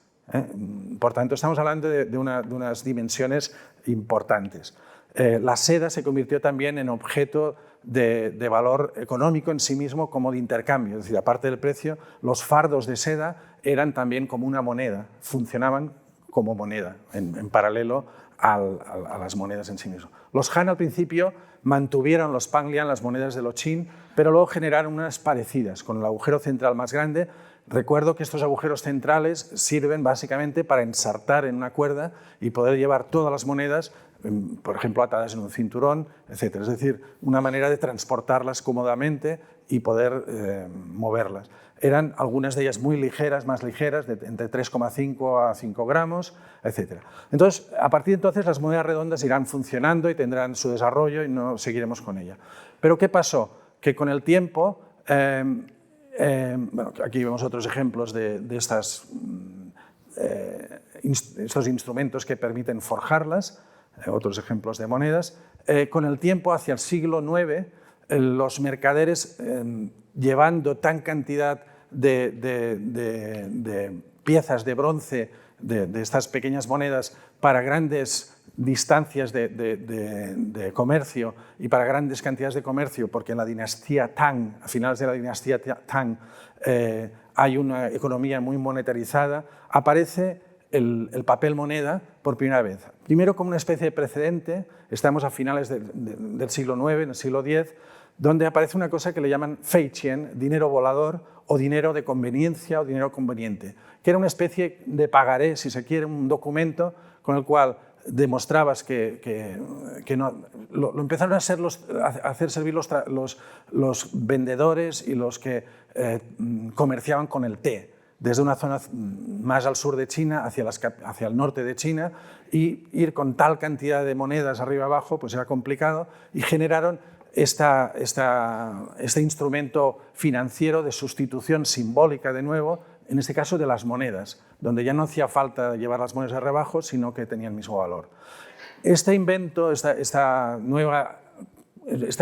Por tanto, estamos hablando de unas dimensiones importantes. La seda se convirtió también en objeto de valor económico en sí mismo, como de intercambio. Es decir, aparte del precio, los fardos de seda eran también como una moneda, funcionaban como moneda, en paralelo a las monedas en sí mismo. Los Han al principio mantuvieron los Panglian, las monedas de los Qin, pero luego generaron unas parecidas, con el agujero central más grande. Recuerdo que estos agujeros centrales sirven básicamente para ensartar en una cuerda y poder llevar todas las monedas, por ejemplo, atadas en un cinturón, etc. Es decir, una manera de transportarlas cómodamente y poder moverlas. Eran algunas de ellas muy ligeras, más ligeras, de entre 3,5 a 5 gramos, etc. Entonces, a partir de entonces, las monedas redondas irán funcionando y tendrán su desarrollo y no seguiremos con ella. Pero ¿qué pasó? Que con el tiempo... bueno, aquí vemos otros ejemplos de estos instrumentos que permiten forjarlas, otros ejemplos de monedas. Con el tiempo, hacia el siglo IX, los mercaderes, llevando tan cantidad de piezas de bronce, de estas pequeñas monedas, para grandes distancias de comercio y para grandes cantidades de comercio, porque en la dinastía Tang, a finales de la dinastía Tang, hay una economía muy monetarizada, aparece el papel moneda por primera vez. Primero como una especie de precedente, estamos a finales del siglo IX, en el siglo X, donde aparece una cosa que le llaman feiqian, dinero volador o dinero de conveniencia o dinero conveniente, que era una especie de pagaré, si se quiere, un documento con el cual demostrabas que no, lo empezaron a hacer servir los vendedores y los que comerciaban con el té, desde una zona más al sur de China hacia el norte de China, y ir con tal cantidad de monedas arriba y abajo pues era complicado, y generaron este instrumento financiero de sustitución simbólica, de nuevo, en este caso de las monedas, donde ya no hacía falta llevar las monedas arriba abajo, sino que tenían el mismo valor. Este invento, este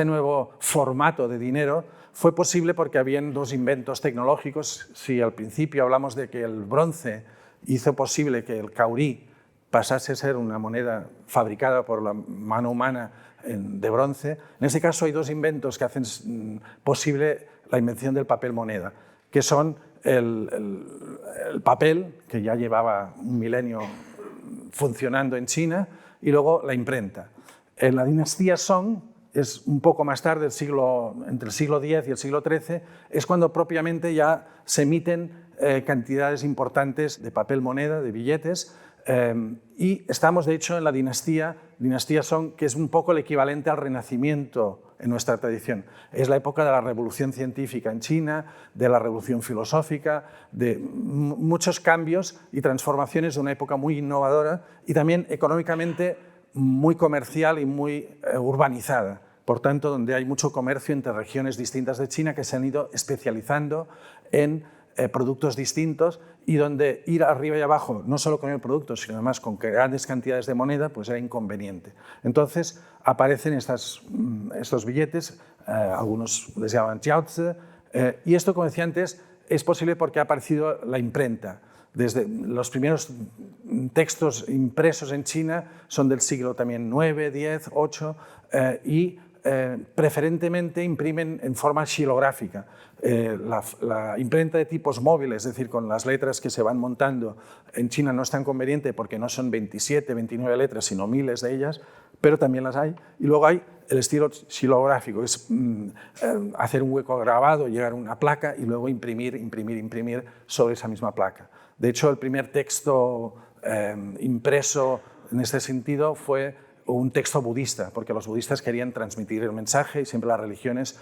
nuevo formato de dinero fue posible porque habían dos inventos tecnológicos. Si al principio hablamos de que el bronce hizo posible que el caurí pasase a ser una moneda fabricada por la mano humana de bronce, en este caso hay dos inventos que hacen posible la invención del papel moneda, que son el papel, que ya llevaba 1 milenio funcionando en China, y luego la imprenta. En la dinastía Song, es un poco más tarde, entre el siglo X y el siglo XIII, es cuando propiamente ya se emiten cantidades importantes de papel moneda, de billetes, y estamos de hecho en la dinastía Song, que es un poco el equivalente al Renacimiento en nuestra tradición. Es la época de la revolución científica en China, de la revolución filosófica, de muchos cambios y transformaciones, de una época muy innovadora y también económicamente muy comercial y muy urbanizada. Por tanto, donde hay mucho comercio entre regiones distintas de China que se han ido especializando en productos distintos, y donde ir arriba y abajo, no solo con el producto, sino además con grandes cantidades de moneda, pues era inconveniente. Entonces aparecen estos billetes, algunos les llaman jiaozi, y esto, como decía antes, es posible porque ha aparecido la imprenta. Desde los primeros textos impresos en China son del siglo también IX, X, VIII, y preferentemente imprimen en forma xilográfica. La imprenta de tipos móviles, es decir, con las letras que se van montando en China, no es tan conveniente porque no son 27, 29 letras, sino miles de ellas, pero también las hay. Y luego hay el estilo xilográfico, es hacer un hueco grabado, llegar a una placa y luego imprimir sobre esa misma placa. De hecho, el primer texto impreso en este sentido fue un texto budista, porque los budistas querían transmitir el mensaje y siempre las religiones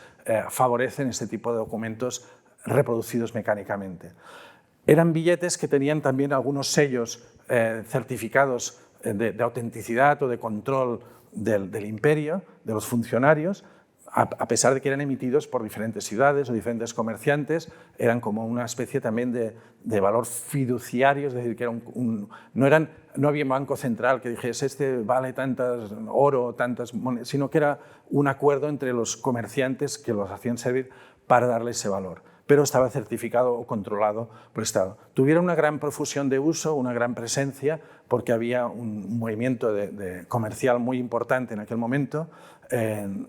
favorecen este tipo de documentos reproducidos mecánicamente. Eran billetes que tenían también algunos sellos certificados de autenticidad o de control del imperio, de los funcionarios, a pesar de que eran emitidos por diferentes ciudades o diferentes comerciantes, eran como una especie también de valor fiduciario, es decir, que era no había un banco central que dijese este vale tantas oro, tantas monedas, sino que era un acuerdo entre los comerciantes que los hacían servir para darle ese valor, pero estaba certificado o controlado por el Estado. Tuvieron una gran profusión de uso, una gran presencia, porque había un movimiento comercial muy importante en aquel momento, en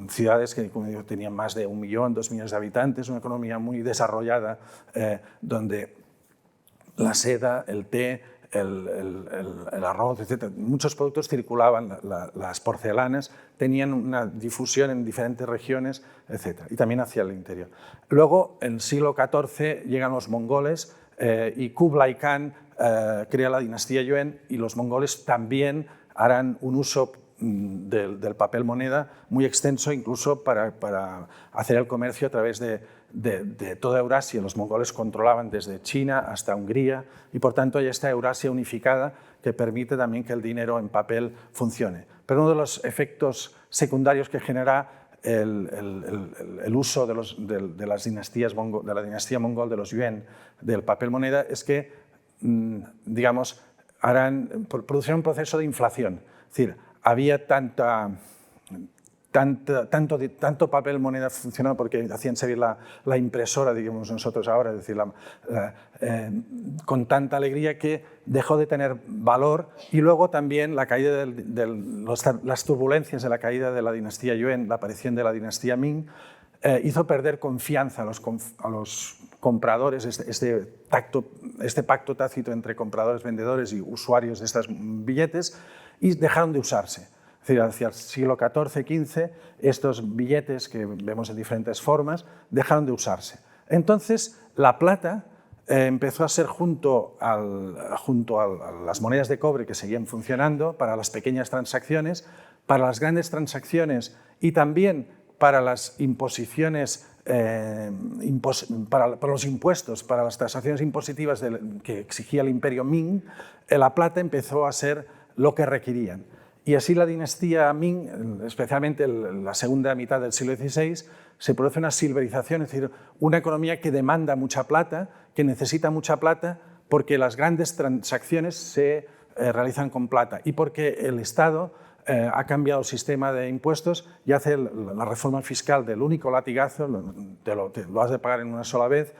ciudades que, como digo, tenían más de 1 millón, 2 millones de habitantes, una economía muy desarrollada, donde la seda, el té, el arroz, etc. Muchos productos circulaban, las porcelanas tenían una difusión en diferentes regiones, etc. Y también hacia el interior. Luego, en el siglo XIV, llegan los mongoles y Kublai Khan crea la dinastía Yuan, y los mongoles también harán un uso del papel moneda muy extenso, incluso para hacer el comercio a través de toda Eurasia. Los mongoles controlaban desde China hasta Hungría, y por tanto hay esta Eurasia unificada que permite también que el dinero en papel funcione. Pero uno de los efectos secundarios que genera el uso de la dinastía mongol, de los yuan, del papel moneda, es que, digamos, producirán un proceso de inflación. Es decir, había tanto papel moneda funcionando porque hacían servir la impresora, digamos nosotros ahora, es decir, con tanta alegría, que dejó de tener valor. Y luego también la caída las turbulencias de la caída de la dinastía Yuan, la aparición de la dinastía Ming, hizo perder confianza a los compradores, este pacto tácito entre compradores, vendedores y usuarios de estos billetes, y dejaron de usarse. Es decir, hacia el siglo XIV-XV, estos billetes que vemos en diferentes formas dejaron de usarse. Entonces, la plata empezó a ser junto a las monedas de cobre, que seguían funcionando para las pequeñas transacciones, para las grandes transacciones y también para las imposiciones, para los impuestos, para las tasaciones impositivas que exigía el imperio Ming. La plata empezó a ser lo que requerían. Y así la dinastía Ming, especialmente en la segunda mitad del siglo XVI, se produce una silverización, es decir, una economía que demanda mucha plata, que necesita mucha plata, porque las grandes transacciones se realizan con plata y porque el Estado ha cambiado el sistema de impuestos y hace la reforma fiscal del único latigazo, lo has de pagar en una sola vez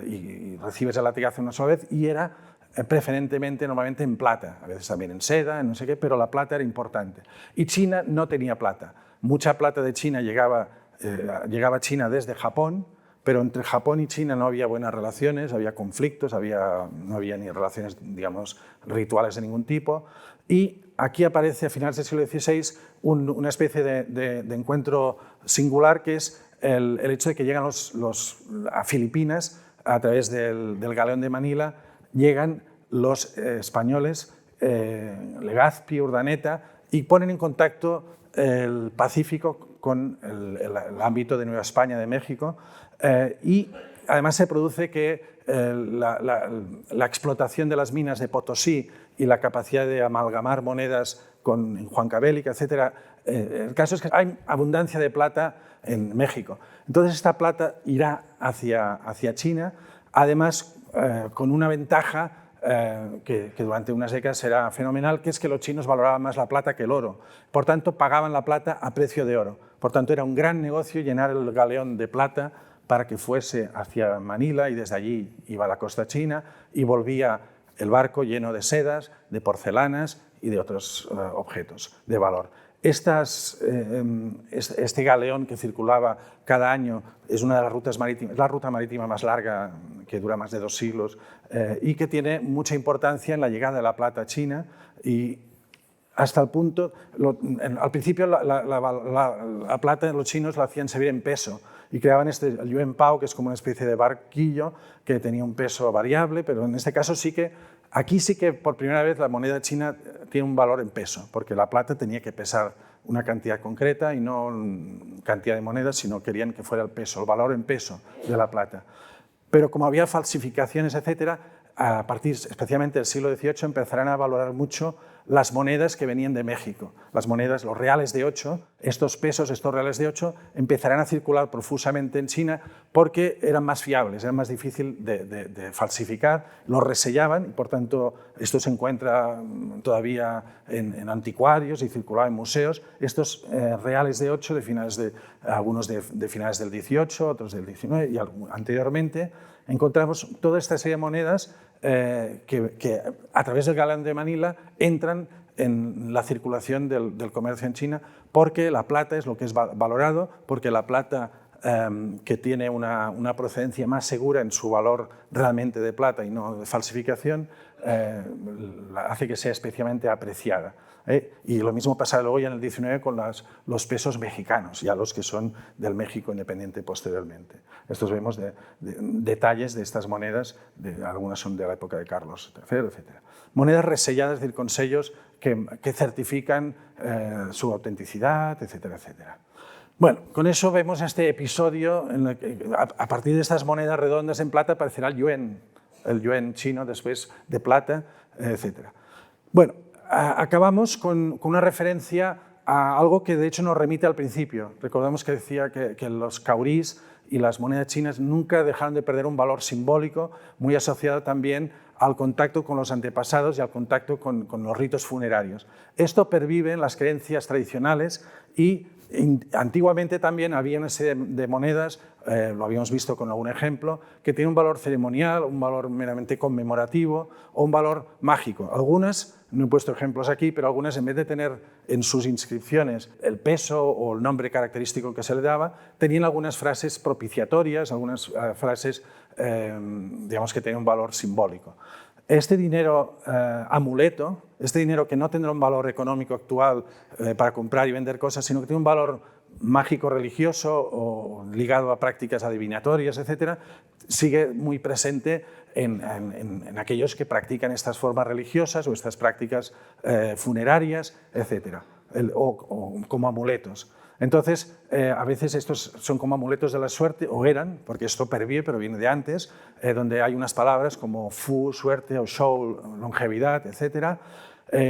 y recibes el latigazo en una sola vez, y era preferentemente normalmente en plata, a veces también en seda, en no sé qué, pero la plata era importante. Y China no tenía plata. Mucha plata de China llegaba a China desde Japón, pero entre Japón y China no había buenas relaciones, había conflictos, no había ni relaciones, digamos, rituales de ningún tipo. Y aquí aparece a finales del siglo XVI una especie de encuentro singular, que es el hecho de que llegan a Filipinas a través del galeón de Manila. Llegan los españoles, Legazpi, Urdaneta, y ponen en contacto el Pacífico con el ámbito de Nueva España, de México, y además se produce que la explotación de las minas de Potosí y la capacidad de amalgamar monedas con Huancavelica, etc. El caso es que hay abundancia de plata en México. Entonces esta plata irá hacia China, además con una ventaja que durante unas décadas será fenomenal, que es que los chinos valoraban más la plata que el oro. Por tanto, pagaban la plata a precio de oro. Por tanto, era un gran negocio llenar el galeón de plata para que fuese hacia Manila, y desde allí iba a la costa china y volvía el barco lleno de sedas, de porcelanas y de otros objetos de valor. Este galeón que circulaba cada año es una de las rutas marítimas, la ruta marítima más larga, que dura más de 2 siglos, y que tiene mucha importancia en la llegada de la plata a China, y hasta el punto, al principio la plata los chinos la hacían servir en peso y creaban el yuan pao, que es como una especie de barquillo que tenía un peso variable, pero en este caso aquí sí que por primera vez la moneda china tiene un valor en peso, porque la plata tenía que pesar una cantidad concreta y no cantidad de monedas, sino querían que fuera el peso, el valor en peso de la plata. Pero como había falsificaciones, etc., a partir especialmente del siglo XVIII, empezarán a valorar mucho las monedas que venían de México. Las monedas, los reales de 8, estos pesos, estos reales de 8, empezarán a circular profusamente en China porque eran más fiables, eran más difíciles de falsificar, los resellaban y por tanto esto se encuentra todavía en anticuarios y circulaba en museos. Estos reales de 8, algunos de finales del XVIII, otros del XIX y anteriormente, encontramos toda esta serie de monedas que a través del Galán de Manila entran en la circulación del comercio en China, porque la plata es lo que es valorado, porque la plata que tiene una procedencia más segura en su valor realmente de plata y no de falsificación, hace que sea especialmente apreciada. Y lo mismo pasa luego ya en el XIX con los pesos mexicanos, ya los que son del México independiente posteriormente. Estos vemos detalles de estas monedas, algunas son de la época de Carlos III, etc. Monedas reselladas, es decir, con sellos que certifican su autenticidad, etcétera, etcétera. Bueno, con eso vemos este episodio en el que a partir de estas monedas redondas en plata aparecerá el yuan chino después de plata, etcétera. Bueno, acabamos con una referencia a algo que de hecho nos remite al principio. Recordemos que decía que los caurís y las monedas chinas nunca dejaron de perder un valor simbólico muy asociado también al contacto con los antepasados y al contacto con los ritos funerarios. Esto pervive en las creencias tradicionales y antiguamente también había una serie de monedas, lo habíamos visto con algún ejemplo, que tienen un valor ceremonial, un valor meramente conmemorativo o un valor mágico. Algunas, no he puesto ejemplos aquí, pero algunas en vez de tener en sus inscripciones el peso o el nombre característico que se le daba, tenían algunas frases propiciatorias, algunas frases digamos que tenían un valor simbólico. Este dinero amuleto, este dinero que no tendrá un valor económico actual para comprar y vender cosas, sino que tiene un valor mágico religioso o ligado a prácticas adivinatorias, etc., sigue muy presente en aquellos que practican estas formas religiosas o estas prácticas funerarias, etc., o como amuletos. Entonces, a veces estos son como amuletos de la suerte, o eran, porque esto pervive, pero viene de antes, donde hay unas palabras como fu, suerte, o shou, longevidad, etc.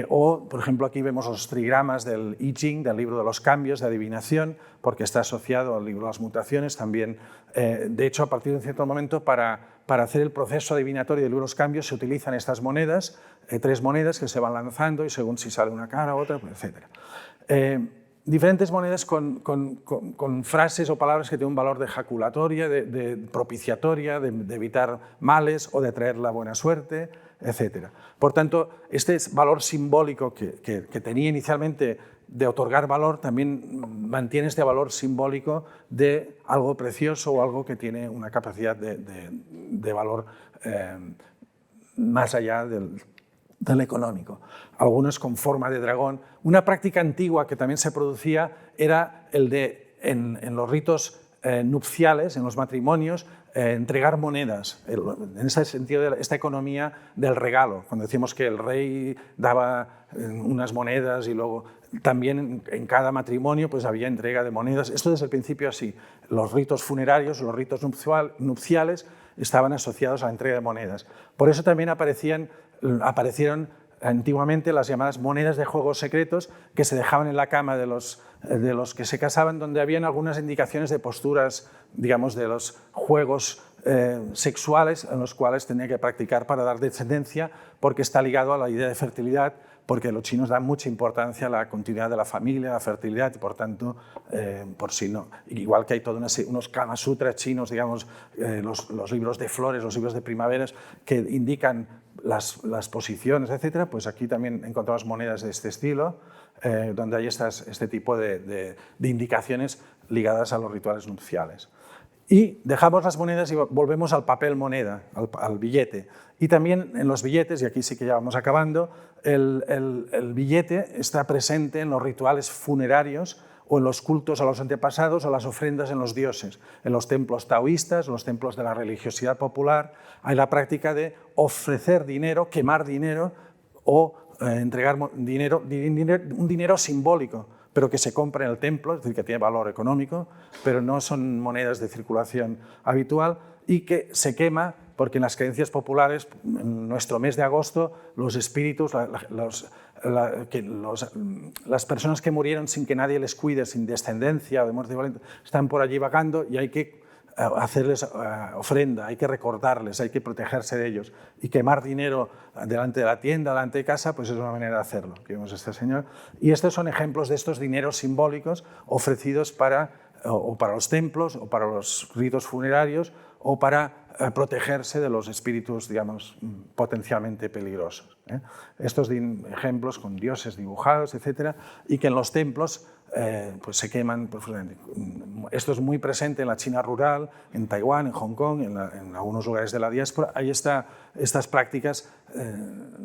O, por ejemplo, aquí vemos los trigramas del I Ching, del libro de los cambios, de adivinación, porque está asociado al libro de las mutaciones también. De hecho, a partir de un cierto momento, para hacer el proceso adivinatorio del libro de los cambios, se utilizan estas monedas, 3 monedas que se van lanzando y según si sale una cara u otra, etc. Diferentes monedas con frases o palabras que tienen un valor de jaculatoria, de propiciatoria, de evitar males o de atraer la buena suerte, etc. Por tanto, este valor simbólico que tenía inicialmente de otorgar valor también mantiene este valor simbólico de algo precioso o algo que tiene una capacidad de valor más allá del económico. Algunos con forma de dragón. Una práctica antigua que también se producía era el de, en los ritos nupciales, en los matrimonios, entregar monedas. En ese sentido, esta economía del regalo. Cuando decimos que el rey daba unas monedas y luego también en cada matrimonio pues había entrega de monedas. Esto desde el principio así. Los ritos funerarios, los ritos nupciales estaban asociados a la entrega de monedas. Por eso también aparecieron antiguamente las llamadas monedas de juegos secretos que se dejaban en la cama de los que se casaban, donde habían algunas indicaciones de posturas, digamos, de los juegos sexuales en los cuales tenía que practicar para dar descendencia, porque está ligado a la idea de fertilidad, porque los chinos dan mucha importancia a la continuidad de la familia, a la fertilidad, y por tanto, por si no, igual que hay todos unos Kama Sutras chinos, digamos, los libros de flores, los libros de primaveras, que indican las posiciones, etc., pues aquí también encontramos monedas de este estilo, donde hay este tipo de indicaciones ligadas a los rituales nupciales. Y dejamos las monedas y volvemos al papel moneda, al billete. Y también en los billetes, y aquí sí que ya vamos acabando, el billete está presente en los rituales funerarios o en los cultos a los antepasados o las ofrendas en los dioses. En los templos taoístas, los templos de la religiosidad popular, hay la práctica de ofrecer dinero, quemar dinero o entregar dinero, un dinero simbólico, pero que se compra en el templo, es decir, que tiene valor económico, pero no son monedas de circulación habitual y que se quema porque en las creencias populares, en nuestro mes de agosto, los espíritus, las personas que murieron sin que nadie les cuide, sin descendencia o de muerte violenta, están por allí vagando y hay que hacerles ofrenda, hay que recordarles, hay que protegerse de ellos. Y quemar dinero delante de la tienda, delante de casa, pues es una manera de hacerlo, que vemos este señor. Y estos son ejemplos de estos dineros simbólicos ofrecidos para los templos, o para los ritos funerarios, o para protegerse de los espíritus, digamos, potencialmente peligrosos. Estos ejemplos con dioses dibujados, etcétera, y que en los templos pues se queman profusamente. Esto es muy presente en la China rural, en Taiwán, en Hong Kong, en algunos lugares de la diáspora. Hay estas prácticas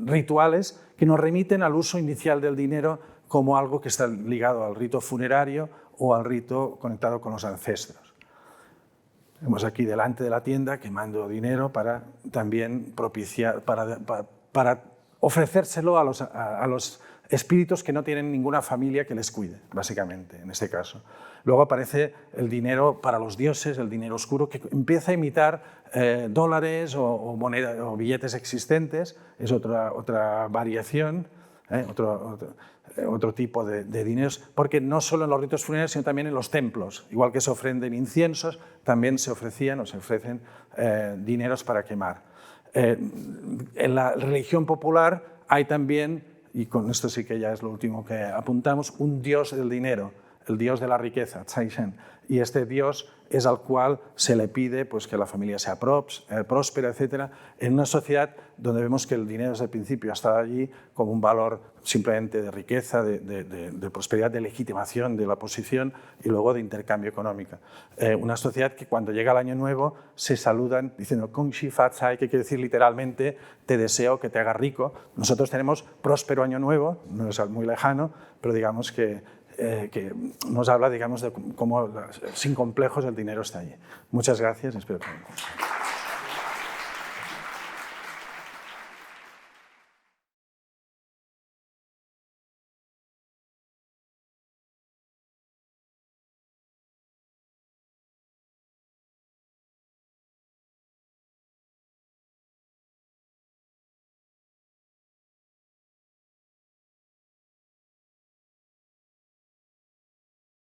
rituales que nos remiten al uso inicial del dinero como algo que está ligado al rito funerario o al rito conectado con los ancestros. Vemos aquí delante de la tienda quemando dinero para también propiciar, para ofrecérselo a los espíritus que no tienen ninguna familia que les cuide, básicamente, en este caso. Luego aparece el dinero para los dioses, el dinero oscuro, que empieza a imitar dólares o monedas o billetes existentes, es otra variación, otro tipo de dineros, porque no solo en los ritos funerarios, sino también en los templos. Igual que se ofrenden inciensos, también se ofrecían o se ofrecen dineros para quemar. En la religión popular hay también, y con esto sí que ya es lo último que apuntamos, un dios del dinero, el dios de la riqueza, Cai Shen. Y este dios es al cual se le pide pues, que la familia sea próspera, etc. En una sociedad donde vemos que el dinero desde el principio ha estado allí como un valor simplemente de riqueza, de prosperidad, de legitimación de la posición y luego de intercambio económico. Una sociedad que cuando llega el año nuevo se saludan diciendo Kong Xi Fa Cai, que quiere decir literalmente te deseo que te haga rico. Nosotros tenemos próspero año nuevo, no es muy lejano, pero digamos que nos habla, digamos, de cómo sin complejos el dinero está allí. Muchas gracias, espero que...